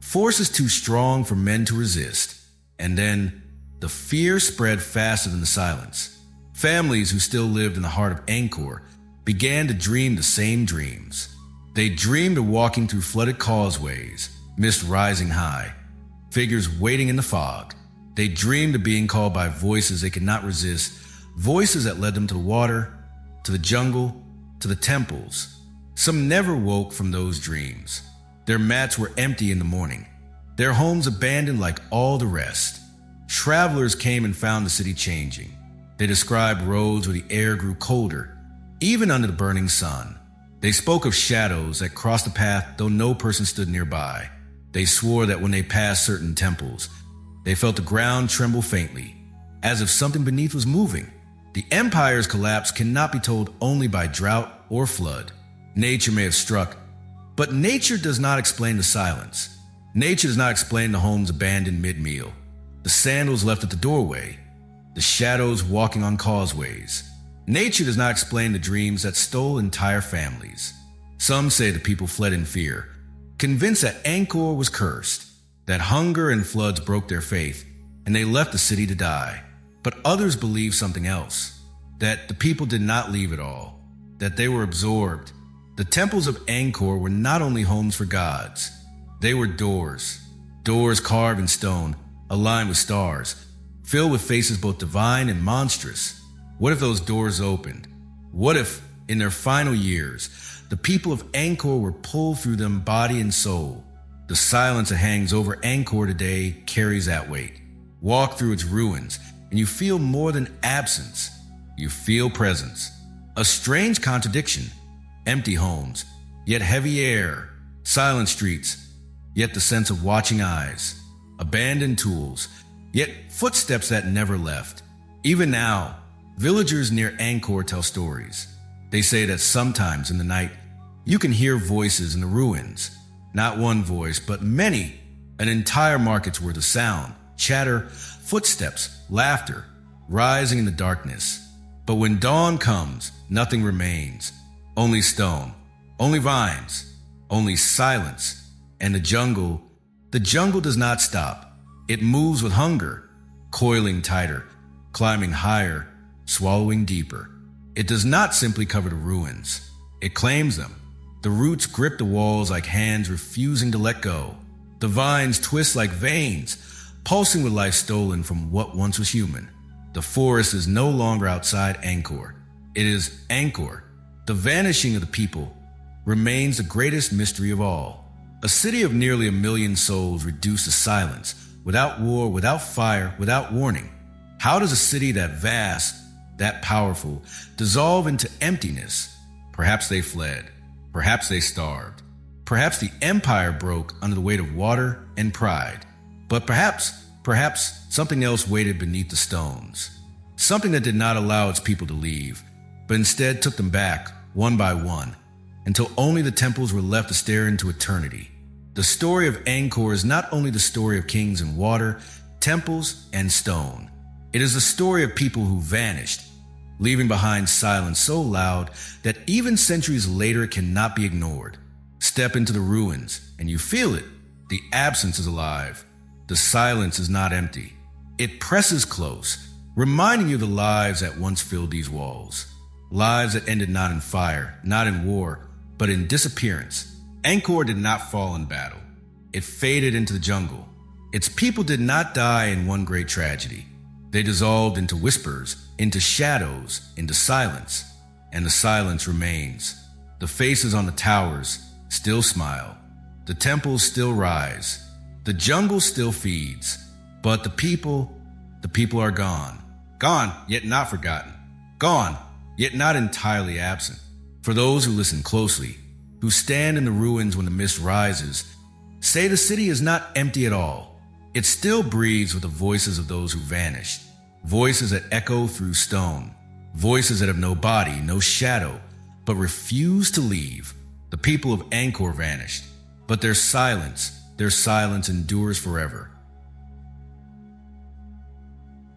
forces too strong for men to resist. And then, the fear spread faster than the silence. Families who still lived in the heart of Angkor began to dream the same dreams. They dreamed of walking through flooded causeways, mist rising high, figures waiting in the fog. They dreamed of being called by voices they could not resist, voices that led them to the water, to the jungle, to the temples. Some never woke from those dreams. Their mats were empty in the morning, their homes abandoned like all the rest. Travelers came and found the city changing. They described roads where the air grew colder, even under the burning sun. They spoke of shadows that crossed the path though no person stood nearby. They swore that when they passed certain temples, they felt the ground tremble faintly, as if something beneath was moving. The empire's collapse cannot be told only by drought or flood. Nature may have struck, but nature does not explain the silence. Nature does not explain the homes abandoned mid-meal, the sandals left at the doorway, the shadows walking on causeways. Nature does not explain the dreams that stole entire families. Some say the people fled in fear, convinced that Angkor was cursed, that hunger and floods broke their faith, and they left the city to die. But others believe something else, that the people did not leave at all, that they were absorbed. The temples of Angkor were not only homes for gods, they were doors carved in stone, aligned with stars, filled with faces both divine and monstrous. What if those doors opened? What if, in their final years, the people of Angkor were pulled through them body and soul? The silence that hangs over Angkor today carries that weight. Walk through its ruins, and you feel more than absence. You feel presence. A strange contradiction. Empty homes, yet heavy air. Silent streets, yet the sense of watching eyes. Abandoned tools, yet footsteps that never left. Even now, villagers near Angkor tell stories. They say that sometimes in the night, you can hear voices in the ruins. Not one voice, but many. An entire market's worth of sound, chatter, footsteps, laughter, rising in the darkness. But when dawn comes, nothing remains. Only stone, only vines, only silence. And the jungle does not stop. It moves with hunger, coiling tighter, climbing higher, swallowing deeper. It does not simply cover the ruins. It claims them. The roots grip the walls like hands refusing to let go. The vines twist like veins, pulsing with life stolen from what once was human. The forest is no longer outside Angkor. It is Angkor. The vanishing of the people remains the greatest mystery of all. A city of nearly 1 million souls reduced to silence, without war, without fire, without warning. How does a city that vast, that powerful, dissolve into emptiness? Perhaps they fled. Perhaps they starved. Perhaps the empire broke under the weight of water and pride. But perhaps something else waited beneath the stones. Something that did not allow its people to leave, but instead took them back, one by one, until only the temples were left to stare into eternity. The story of Angkor is not only the story of kings and water, temples and stone. It is the story of people who vanished, leaving behind silence so loud that even centuries later it cannot be ignored. Step into the ruins, and you feel it. The absence is alive. The silence is not empty. It presses close, reminding you of the lives that once filled these walls. Lives that ended not in fire, not in war, but in disappearance. Angkor did not fall in battle. It faded into the jungle. Its people did not die in one great tragedy. They dissolved into whispers, into shadows, into silence. And the silence remains. The faces on the towers still smile. The temples still rise. The jungle still feeds. But the people are gone. Gone, yet not forgotten. Gone, yet not entirely absent. For those who listen closely, who stand in the ruins when the mist rises, say the city is not empty at all. It still breathes with the voices of those who vanished. Voices that echo through stone. Voices that have no body, no shadow, but refuse to leave. The people of Angkor vanished, but their silence endures forever.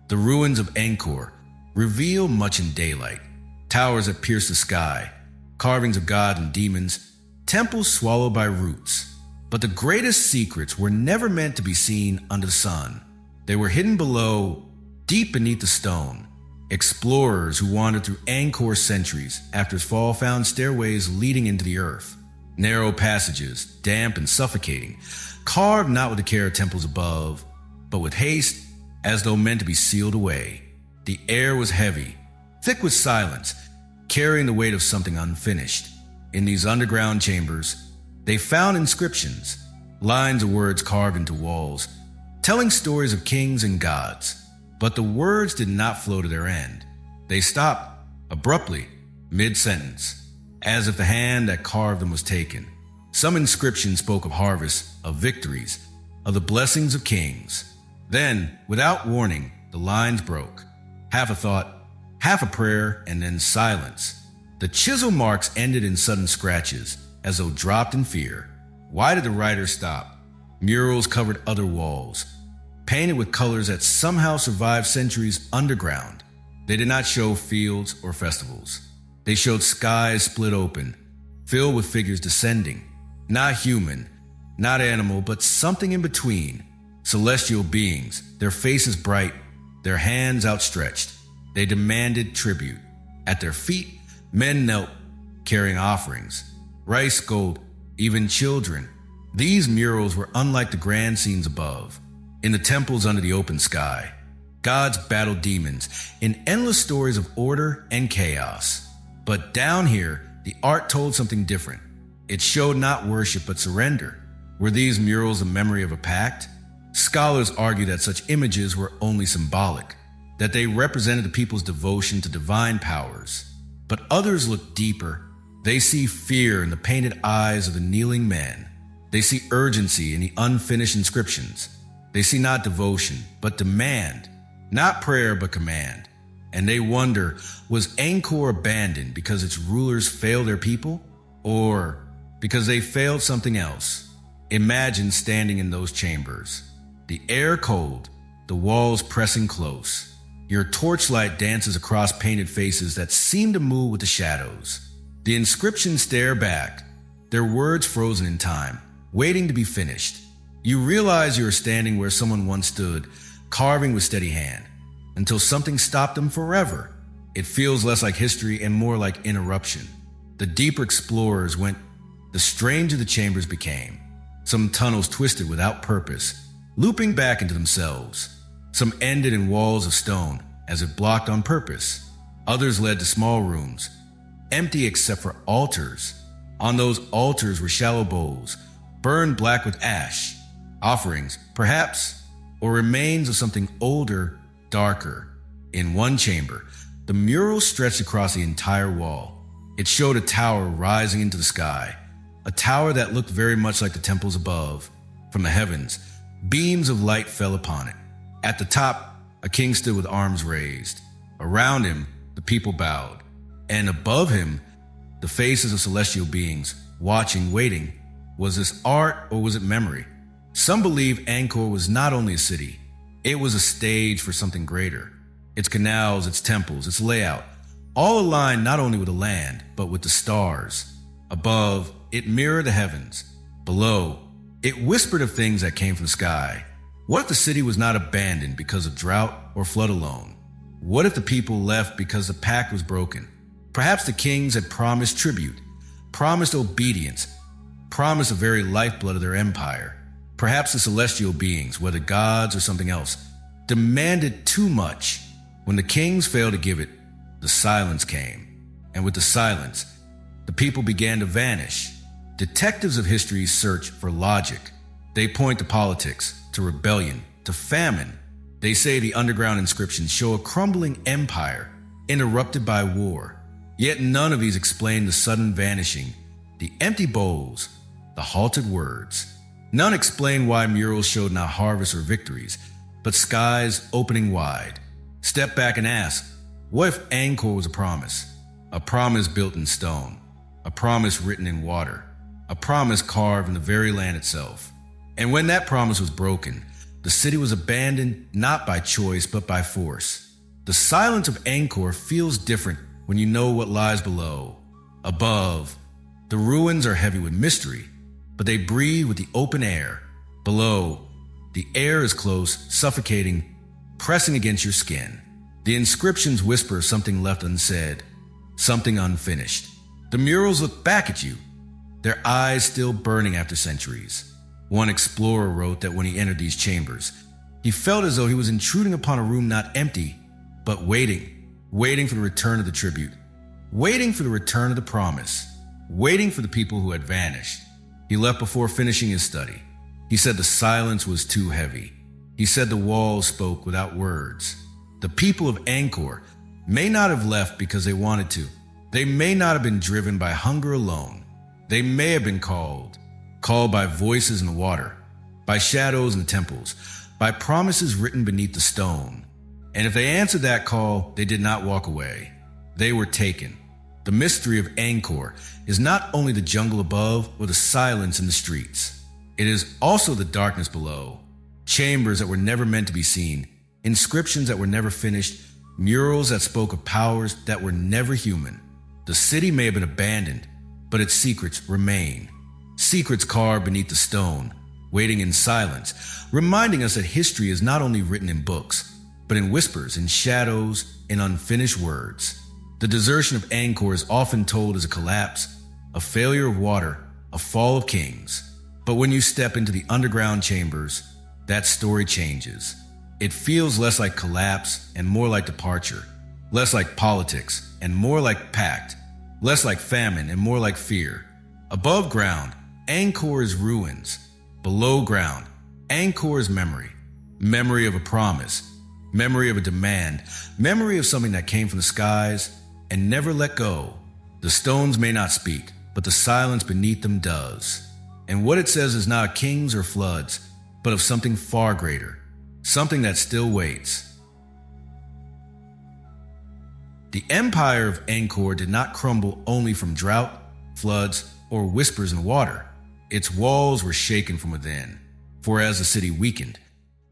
The ruins of Angkor reveal much in daylight. Towers that pierce the sky, carvings of gods and demons, temples swallowed by roots. But the greatest secrets were never meant to be seen under the sun. They were hidden below, deep beneath the stone. Explorers who wandered through Angkor centuries after its fall found stairways leading into the earth. Narrow passages, damp and suffocating, carved not with the care of temples above, but with haste, as though meant to be sealed away. The air was heavy, thick with silence, carrying the weight of something unfinished. In these underground chambers, they found inscriptions, lines of words carved into walls, telling stories of kings and gods. But the words did not flow to their end. They stopped, abruptly, mid-sentence, as if the hand that carved them was taken. Some inscriptions spoke of harvests, of victories, of the blessings of kings. Then, without warning, the lines broke. Half a thought, half a prayer, and then silence. The chisel marks ended in sudden scratches, as though dropped in fear. Why did the writer stop? Murals covered other walls, painted with colors that somehow survived centuries underground. They did not show fields or festivals. They showed skies split open, filled with figures descending. Not human, not animal, but something in between. Celestial beings, their faces bright, their hands outstretched. They demanded tribute. At their feet, men knelt, carrying offerings. Rice, gold, even children. These murals were unlike the grand scenes above. In the temples under the open sky, Gods battled demons in endless stories of order and chaos. But down here, the art told something different. It showed not worship but surrender. Were these murals a memory of a pact? Scholars argue that such images were only symbolic, that they represented the people's devotion to divine powers. But others look deeper. They see fear in the painted eyes of the kneeling men. They see urgency in the unfinished inscriptions. They see not devotion, but demand, not prayer, but command. And they wonder, was Angkor abandoned because its rulers failed their people? Or because they failed something else? Imagine standing in those chambers. The air cold, the walls pressing close. Your torchlight dances across painted faces that seem to move with the shadows. The inscriptions stare back, their words frozen in time, waiting to be finished. You realize you are standing where someone once stood, carving with steady hand, until something stopped them forever. It feels less like history and more like interruption. The deeper explorers went, the stranger the chambers became. Some tunnels twisted without purpose, looping back into themselves. Some ended in walls of stone, as if blocked on purpose. Others led to small rooms, empty except for altars. On those altars were shallow bowls, burned black with ash, offerings, perhaps, or remains of something older, darker. In one chamber, the mural stretched across the entire wall. It showed a tower rising into the sky, a tower that looked very much like the temples above. From the heavens, beams of light fell upon it. At the top, a king stood with arms raised. Around him, the people bowed. And above him, the faces of celestial beings, watching, waiting. Was this art or was it memory? Some believe Angkor was not only a city, it was a stage for something greater. Its canals, its temples, its layout, all aligned not only with the land, but with the stars. Above, it mirrored the heavens. Below, it whispered of things that came from the sky. What if the city was not abandoned because of drought or flood alone? What if the people left because the pact was broken? Perhaps the kings had promised tribute, promised obedience, promised the very lifeblood of their empire. Perhaps the celestial beings, whether gods or something else, demanded too much. When the kings failed to give it, the silence came. And with the silence, the people began to vanish. Detectives of history search for logic. They point to politics, to rebellion, to famine. They say the underground inscriptions show a crumbling empire, interrupted by war. Yet none of these explain the sudden vanishing, the empty bowls, the halted words. None explain why murals showed not harvests or victories, but skies opening wide. Step back and ask, what if Angkor was a promise? A promise built in stone, a promise written in water, a promise carved in the very land itself. And when that promise was broken, the city was abandoned not by choice but by force. The silence of Angkor feels different when you know what lies below. Above, the ruins are heavy with mystery, but they breathe with the open air. Below, the air is close, suffocating, pressing against your skin. The inscriptions whisper something left unsaid, something unfinished. The murals look back at you, their eyes still burning after centuries. One explorer wrote that when he entered these chambers, he felt as though he was intruding upon a room not empty, but waiting for the return of the tribute, waiting for the return of the promise, waiting for the people who had vanished. He left before finishing his study. He said the silence was too heavy. He said the walls spoke without words. The people of Angkor may not have left because they wanted to. They may not have been driven by hunger alone. They may have been called by voices in the water, by shadows in the temples, by promises written beneath the stone. And if they answered that call, they did not walk away. They were taken. The mystery of Angkor is not only the jungle above or the silence in the streets. It is also the darkness below, chambers that were never meant to be seen, inscriptions that were never finished, murals that spoke of powers that were never human. The city may have been abandoned, but its secrets remain. Secrets carved beneath the stone, waiting in silence, reminding us that history is not only written in books, but in whispers, in shadows, in unfinished words. The desertion of Angkor is often told as a collapse, a failure of water, a fall of kings. But when you step into the underground chambers, that story changes. It feels less like collapse and more like departure, less like politics and more like pact, less like famine and more like fear. Above ground, Angkor is ruins. Below ground, Angkor is memory. Memory of a promise, memory of a demand, memory of something that came from the skies and never let go. The stones may not speak, but the silence beneath them does. And what it says is not of kings or floods, but of something far greater, something that still waits. The empire of Angkor did not crumble only from drought, floods, or whispers in water. Its walls were shaken from within, for as the city weakened,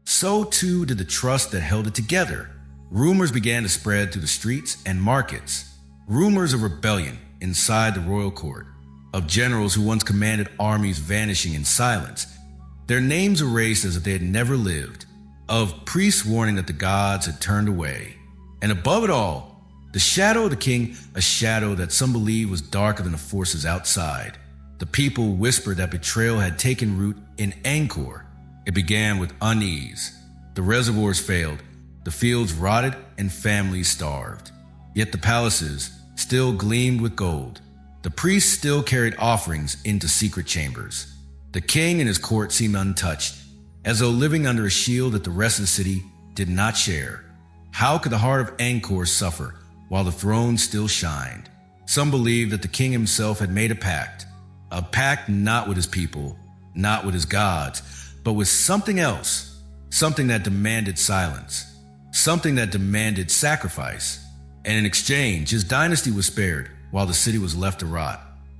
so too did the trust that held it together. Rumors began to spread through the streets and markets. Rumors of rebellion inside the royal court, of generals who once commanded armies vanishing in silence, their names erased as if they had never lived, of priests warning that the gods had turned away. And above it all, the shadow of the king, a shadow that some believed was darker than the forces outside. The people whispered that betrayal had taken root in Angkor. It began with unease. The reservoirs failed, the fields rotted, and families starved. Yet the palaces still gleamed with gold. The priests still carried offerings into secret chambers. The king and his court seemed untouched, as though living under a shield that the rest of the city did not share. How could the heart of Angkor suffer while the throne still shined? Some believed that the king himself had made a pact not with his people, not with his gods, but with something else, something that demanded silence, something that demanded sacrifice. And in exchange, his dynasty was spared while the city was left to rot.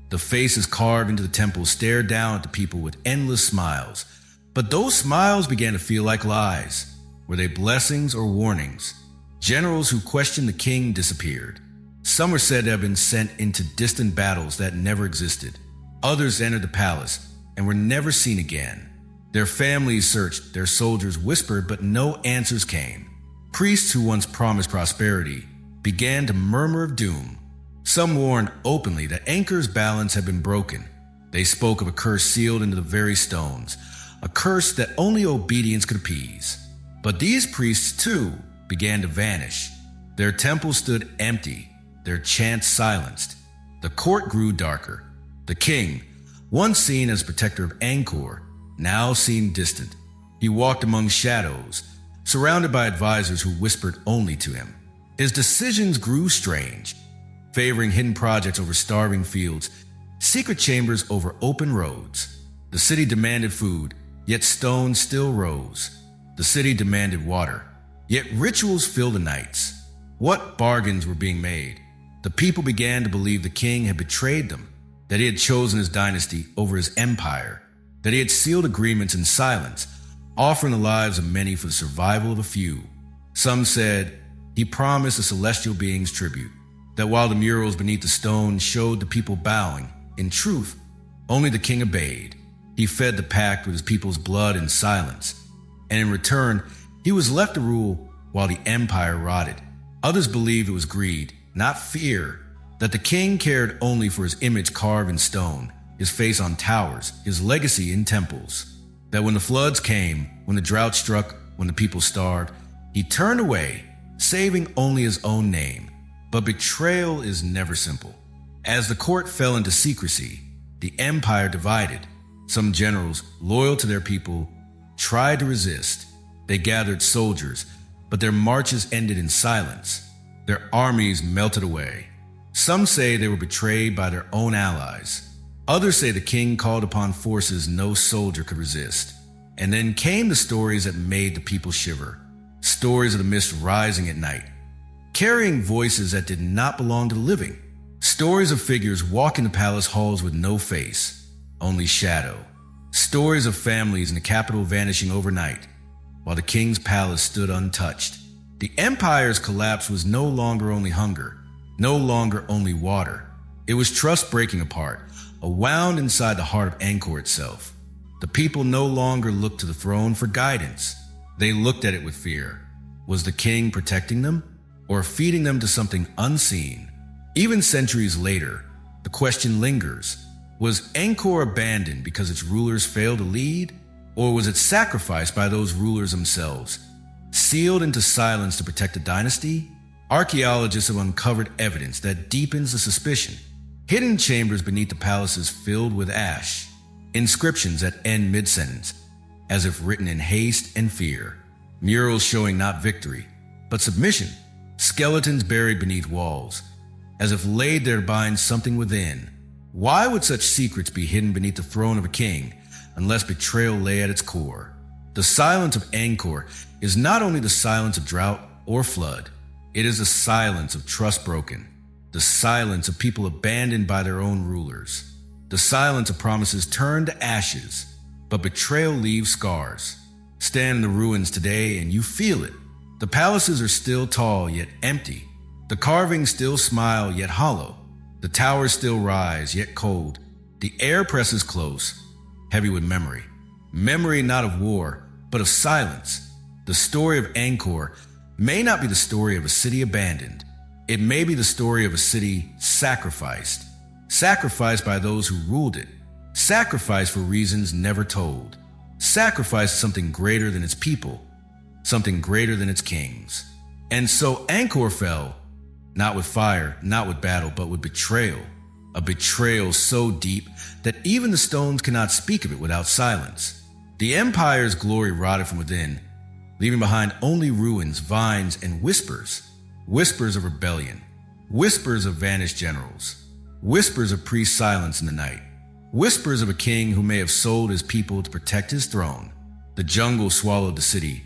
The faces carved into the temple stared down at the people with endless smiles. But those smiles began to feel like lies. Were they blessings or warnings? Generals who questioned the king disappeared. Some were said to have been sent into distant battles that never existed. Others entered the palace and were never seen again. Their families searched, their soldiers whispered, but no answers came. Priests who once promised prosperity began to murmur of doom. Some warned openly that Angkor's balance had been broken. They spoke of a curse sealed into the very stones, a curse that only obedience could appease. But these priests, too, began to vanish. Their temples stood empty, their chants silenced. The court grew darker. The king, once seen as protector of Angkor, now seemed distant. He walked among shadows, surrounded by advisors who whispered only to him. His decisions grew strange, favoring hidden projects over starving fields, secret chambers over open roads. The city demanded food, yet stones still rose. The city demanded water, yet rituals filled the nights. What bargains were being made? The people began to believe the king had betrayed them, that he had chosen his dynasty over his empire, that he had sealed agreements in silence, offering the lives of many for the survival of a few. Some said he promised the celestial beings tribute, that while the murals beneath the stone showed the people bowing, in truth, only the king obeyed. He fed the pact with his people's blood in silence, and in return, he was left to rule while the empire rotted. Others believed it was greed, not fear, that the king cared only for his image carved in stone, his face on towers, his legacy in temples. That when the floods came, when the drought struck, when the people starved, he turned away, saving only his own name. But betrayal is never simple. As the court fell into secrecy, the empire divided. Some generals, loyal to their people, tried to resist. They gathered soldiers, but their marches ended in silence. Their armies melted away. Some say they were betrayed by their own allies. Others say the king called upon forces no soldier could resist. And then came the stories that made the people shiver. Stories of the mist rising at night, carrying voices that did not belong to the living. Stories of figures walking the palace halls with no face, only shadow. Stories of families in the capital vanishing overnight, while the king's palace stood untouched. The empire's collapse was no longer only hunger, no longer only water. It was trust breaking apart, a wound inside the heart of Angkor itself. The people no longer looked to the throne for guidance. They looked at it with fear. Was the king protecting them, or feeding them to something unseen? Even centuries later, the question lingers. Was Angkor abandoned because its rulers failed to lead, or was it sacrificed by those rulers themselves? Sealed into silence to protect a dynasty, archaeologists have uncovered evidence that deepens the suspicion. Hidden chambers beneath the palaces filled with ash, inscriptions that end mid-sentence, as if written in haste and fear, murals showing not victory, but submission, skeletons buried beneath walls, as if laid there to bind something within. Why would such secrets be hidden beneath the throne of a king unless betrayal lay at its core? The silence of Angkor is not only the silence of drought or flood, it is the silence of trust broken, the silence of people abandoned by their own rulers, the silence of promises turned to ashes, but betrayal leaves scars. Stand in the ruins today and you feel it. The palaces are still tall yet empty. The carvings still smile yet hollow. The towers still rise yet cold. The air presses close, heavy with memory. Memory not of war, but of silence. The story of Angkor may not be the story of a city abandoned. It may be the story of a city sacrificed. Sacrificed by those who ruled it. Sacrificed for reasons never told. Sacrificed to something greater than its people. Something greater than its kings. And so Angkor fell, not with fire, not with battle, but with betrayal. A betrayal so deep that even the stones cannot speak of it without silence. The empire's glory rotted from within, leaving behind only ruins, vines, and whispers. Whispers of rebellion. Whispers of vanished generals. Whispers of priest silence in the night. Whispers of a king who may have sold his people to protect his throne. The jungle swallowed the city,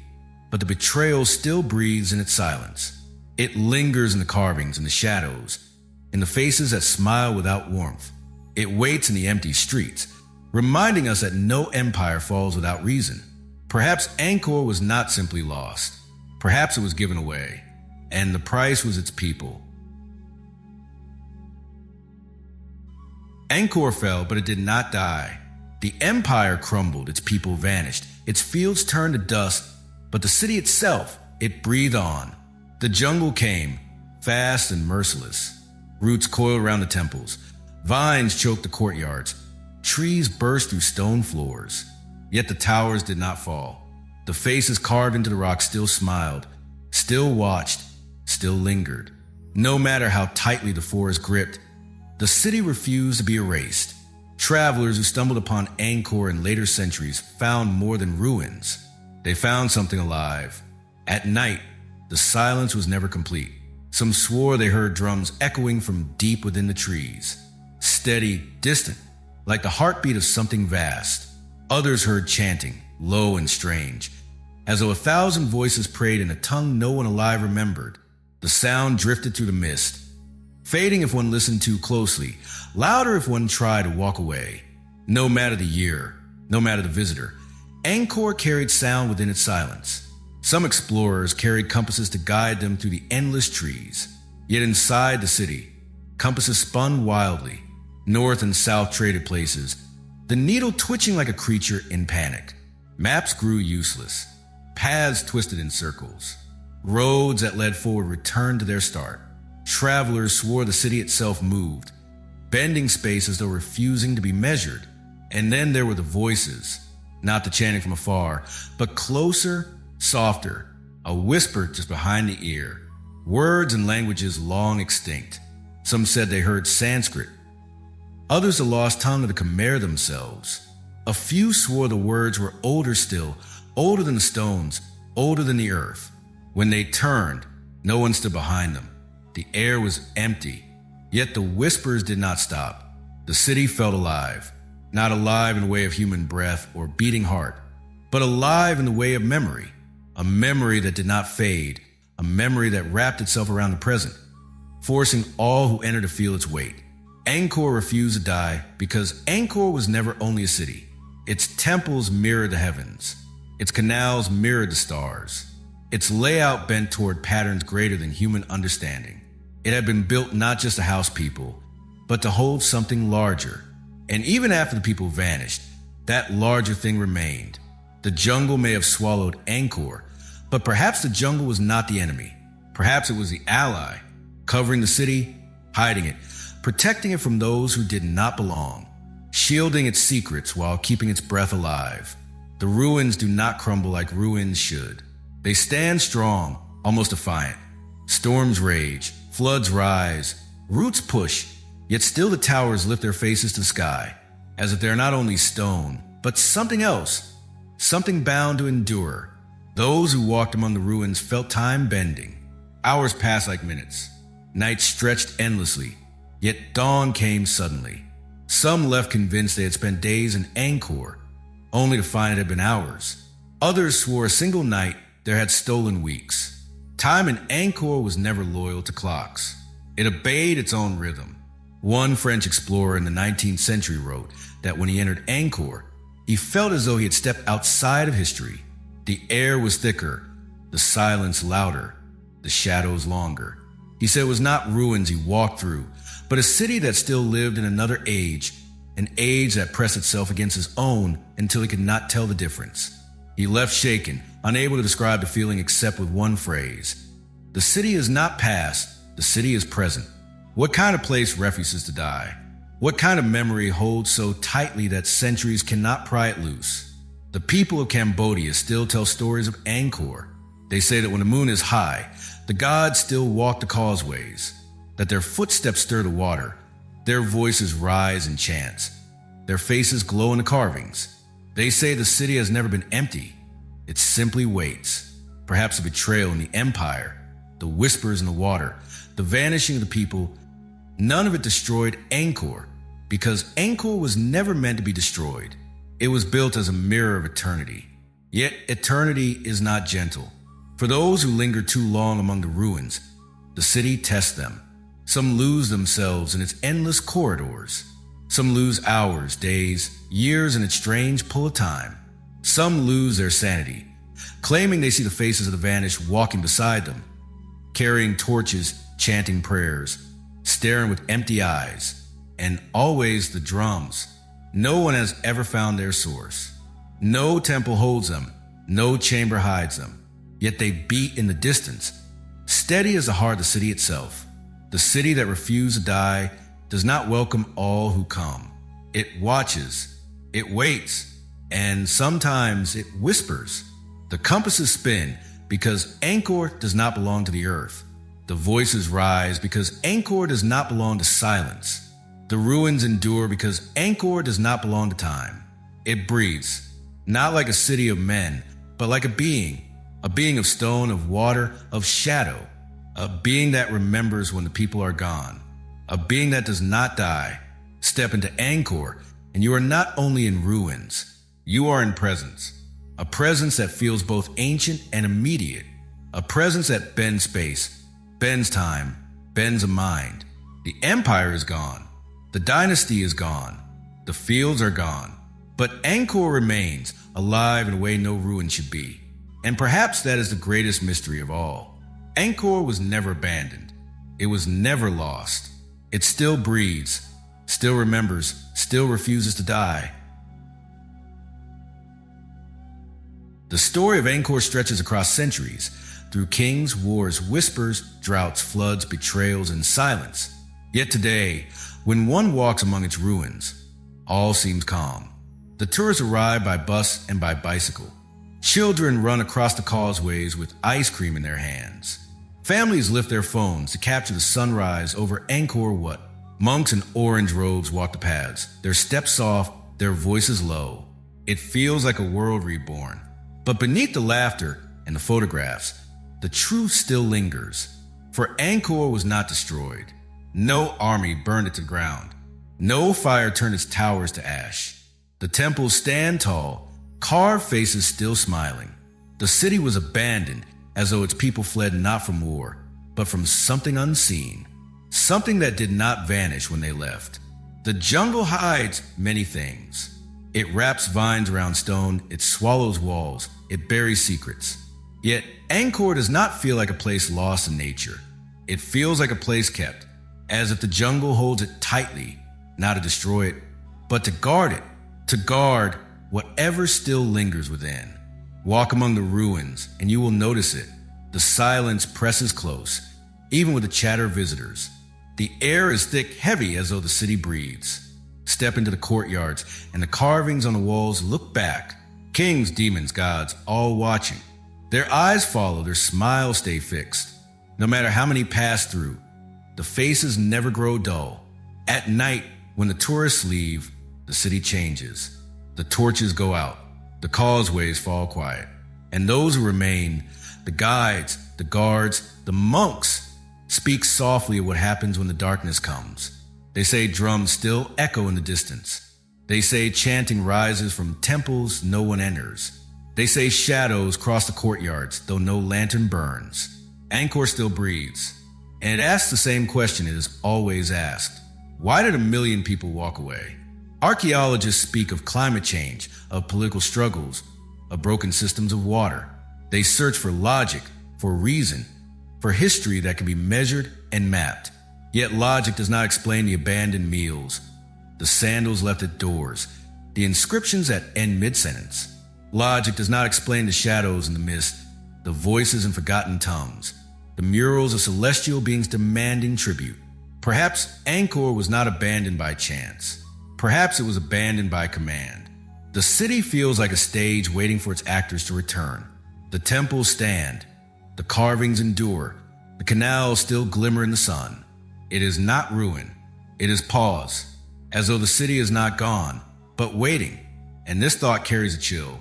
but the betrayal still breathes in its silence. It lingers in the carvings, in the shadows, in the faces that smile without warmth. It waits in the empty streets, reminding us that no empire falls without reason. Perhaps Angkor was not simply lost. Perhaps it was given away, and the price was its people. Angkor fell, but it did not die. The empire crumbled, its people vanished, its fields turned to dust, but the city itself, it breathed on. The jungle came, fast and merciless. Roots coiled around the temples. Vines choked the courtyards. Trees burst through stone floors. Yet the towers did not fall. The faces carved into the rock still smiled, still watched, still lingered. No matter how tightly the forest gripped, the city refused to be erased. Travelers who stumbled upon Angkor in later centuries found more than ruins. They found something alive. At night, the silence was never complete. Some swore they heard drums echoing from deep within the trees, steady, distant, like the heartbeat of something vast. Others heard chanting, low and strange, as though 1,000 voices prayed in a tongue no one alive remembered. The sound drifted through the mist, fading if one listened too closely, louder if one tried to walk away. No matter the year, no matter the visitor, Angkor carried sound within its silence. Some explorers carried compasses to guide them through the endless trees. Yet inside the city, compasses spun wildly, north and south traded places, the needle twitching like a creature in panic. Maps grew useless. Paths twisted in circles. Roads that led forward returned to their start. Travelers swore the city itself moved, bending space as though refusing to be measured. And then there were the voices, not the chanting from afar, but closer, softer, a whisper just behind the ear. Words and languages long extinct. Some said they heard Sanskrit. Others the lost tongue of the Khmer themselves. A few swore the words were older still, older than the stones, older than the earth. When they turned, no one stood behind them. The air was empty, yet the whispers did not stop. The city felt alive, not alive in the way of human breath or beating heart, but alive in the way of memory, a memory that did not fade, a memory that wrapped itself around the present, forcing all who entered to feel its weight. Angkor refused to die because Angkor was never only a city. Its temples mirrored the heavens. Its canals mirrored the stars. Its layout bent toward patterns greater than human understanding. It had been built not just to house people, but to hold something larger. And even after the people vanished, that larger thing remained. The jungle may have swallowed Angkor, but perhaps the jungle was not the enemy. Perhaps it was the ally, covering the city, hiding it, protecting it from those who did not belong, shielding its secrets while keeping its breath alive. The ruins do not crumble like ruins should. They stand strong, almost defiant. Storms rage, floods rise, roots push, yet still the towers lift their faces to the sky, as if they are not only stone, but something else, something bound to endure. Those who walked among the ruins felt time bending. Hours passed like minutes. Nights stretched endlessly, yet dawn came suddenly. Some left convinced they had spent days in Angkor, only to find it had been hours. Others swore a single night there had stolen weeks. Time in Angkor was never loyal to clocks. It obeyed its own rhythm. One French explorer in the 19th century wrote that when he entered Angkor, he felt as though he had stepped outside of history. The air was thicker, the silence louder, the shadows longer. He said it was not ruins he walked through, but a city that still lived in another age, an age that pressed itself against his own until he could not tell the difference. He left shaken, unable to describe the feeling except with one phrase. The city is not past, the city is present. What kind of place refuses to die? What kind of memory holds so tightly that centuries cannot pry it loose? The people of Cambodia still tell stories of Angkor. They say that when the moon is high, the gods still walk the causeways, that their footsteps stir the water, their voices rise in chants, their faces glow in the carvings. They say the city has never been empty. It simply waits. Perhaps a betrayal in the empire, the whispers in the water, the vanishing of the people. None of it destroyed Angkor, because Angkor was never meant to be destroyed. It was built as a mirror of eternity. Yet eternity is not gentle. For those who linger too long among the ruins, the city tests them. Some lose themselves in its endless corridors. Some lose hours, days, years in its strange pull of time. Some lose their sanity, claiming they see the faces of the vanished walking beside them, carrying torches, chanting prayers, staring with empty eyes, and always the drums. No one has ever found their source. No temple holds them, no chamber hides them. Yet they beat in the distance, steady as the heart of the city itself. The city that refused to die does not welcome all who come. It watches, it waits, and sometimes it whispers. The compasses spin because Angkor does not belong to the earth. The voices rise because Angkor does not belong to silence. The ruins endure because Angkor does not belong to time. It breathes, not like a city of men, but like a being of stone, of water, of shadow, a being that remembers when the people are gone, a being that does not die. Step into Angkor, and you are not only in ruins, you are in presence, a presence that feels both ancient and immediate, a presence that bends space, bends time, bends a mind. The empire is gone, the dynasty is gone, the fields are gone, but Angkor remains, alive in a way no ruin should be. And perhaps that is the greatest mystery of all. Angkor was never abandoned. It was never lost. It still breathes, still remembers, still refuses to die. The story of Angkor stretches across centuries, through kings, wars, whispers, droughts, floods, betrayals, and silence. Yet today, when one walks among its ruins, all seems calm. The tourists arrive by bus and by bicycle. Children run across the causeways with ice cream in their hands. Families lift their phones to capture the sunrise over Angkor Wat. Monks in orange robes walk the paths, their steps soft, their voices low. It feels like a world reborn. But beneath the laughter and the photographs, the truth still lingers. For Angkor was not destroyed. No army burned it to the ground. No fire turned its towers to ash. The temples stand tall, carved faces still smiling. The city was abandoned as though its people fled not from war, but from something unseen, something that did not vanish when they left. The jungle hides many things. It wraps vines around stone, it swallows walls, it buries secrets. Yet Angkor does not feel like a place lost in nature. It feels like a place kept, as if the jungle holds it tightly, not to destroy it, but to guard it, to guard whatever still lingers within. Walk among the ruins, and you will notice it. The silence presses close, even with the chatter of visitors. The air is thick, heavy, as though the city breathes. Step into the courtyards, and the carvings on the walls look back. Kings, demons, gods, all watching. Their eyes follow, their smiles stay fixed. No matter how many pass through, the faces never grow dull. At night, when the tourists leave, the city changes. The torches go out, the causeways fall quiet, and those who remain, the guides, the guards, the monks, speak softly of what happens when the darkness comes. They say drums still echo in the distance. They say chanting rises from temples no one enters. They say shadows cross the courtyards, though no lantern burns. Angkor still breathes, and it asks the same question it is always asked. Why did 1 million people walk away? Archaeologists speak of climate change, of political struggles, of broken systems of water. They search for logic, for reason, for history that can be measured and mapped. Yet logic does not explain the abandoned meals, the sandals left at doors, the inscriptions that end mid-sentence. Logic does not explain the shadows in the mist, the voices in forgotten tongues, the murals of celestial beings demanding tribute. Perhaps Angkor was not abandoned by chance. Perhaps it was abandoned by command. The city feels like a stage waiting for its actors to return. The temples stand, the carvings endure, the canals still glimmer in the sun. It is not ruin, it is pause, as though the city is not gone, but waiting. And this thought carries a chill.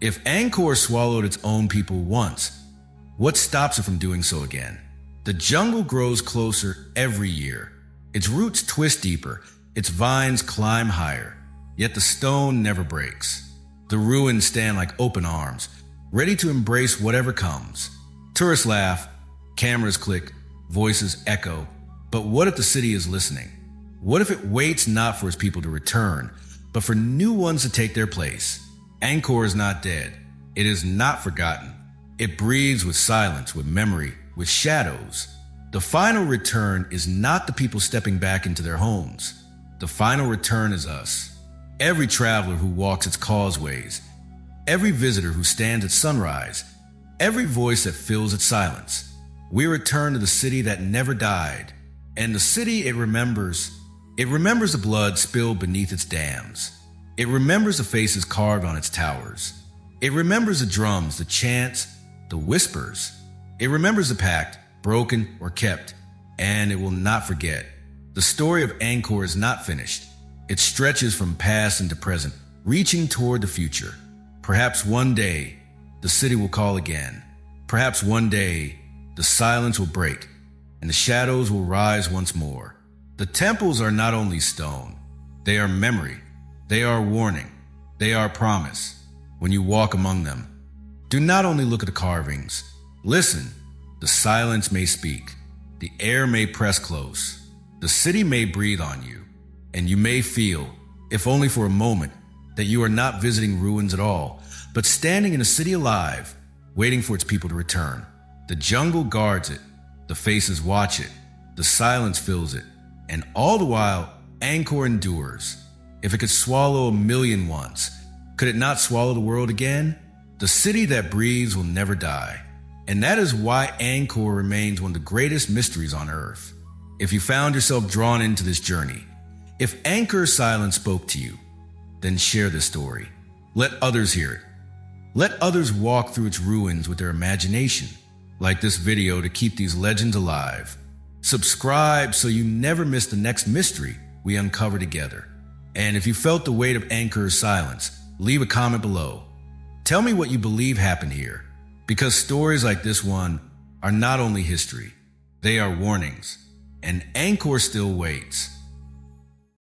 If Angkor swallowed its own people once, what stops it from doing so again? The jungle grows closer every year. Its roots twist deeper, its vines climb higher, yet the stone never breaks. The ruins stand like open arms, ready to embrace whatever comes. Tourists laugh, cameras click, voices echo. But what if the city is listening? What if it waits not for its people to return, but for new ones to take their place? Angkor is not dead. It is not forgotten. It breathes with silence, with memory, with shadows. The final return is not the people stepping back into their homes. The final return is us. Every traveler who walks its causeways, every visitor who stands at sunrise, every voice that fills its silence. We return to the city that never died. And the city it remembers the blood spilled beneath its dams. It remembers the faces carved on its towers. It remembers the drums, the chants, the whispers. It remembers the pact, broken or kept, and it will not forget. The story of Angkor is not finished. It stretches from past into present, reaching toward the future. Perhaps one day, the city will call again. Perhaps one day, the silence will break, and the shadows will rise once more. The temples are not only stone, they are memory, they are warning, they are promise. When you walk among them, do not only look at the carvings, listen. The silence may speak, the air may press close, the city may breathe on you, and you may feel, if only for a moment, that you are not visiting ruins at all, but standing in a city alive, waiting for its people to return. The jungle guards it, the faces watch it, the silence fills it, and all the while, Angkor endures. If it could swallow 1 million once, could it not swallow the world again? The city that breathes will never die. And that is why Angkor remains one of the greatest mysteries on Earth. If you found yourself drawn into this journey, if Angkor's silence spoke to you, then share this story. Let others hear it. Let others walk through its ruins with their imagination. Like this video to keep these legends alive. Subscribe so you never miss the next mystery we uncover together. And if you felt the weight of Angkor's silence, leave a comment below. Tell me what you believe happened here, because stories like this one are not only history, they are warnings, and Angkor still waits.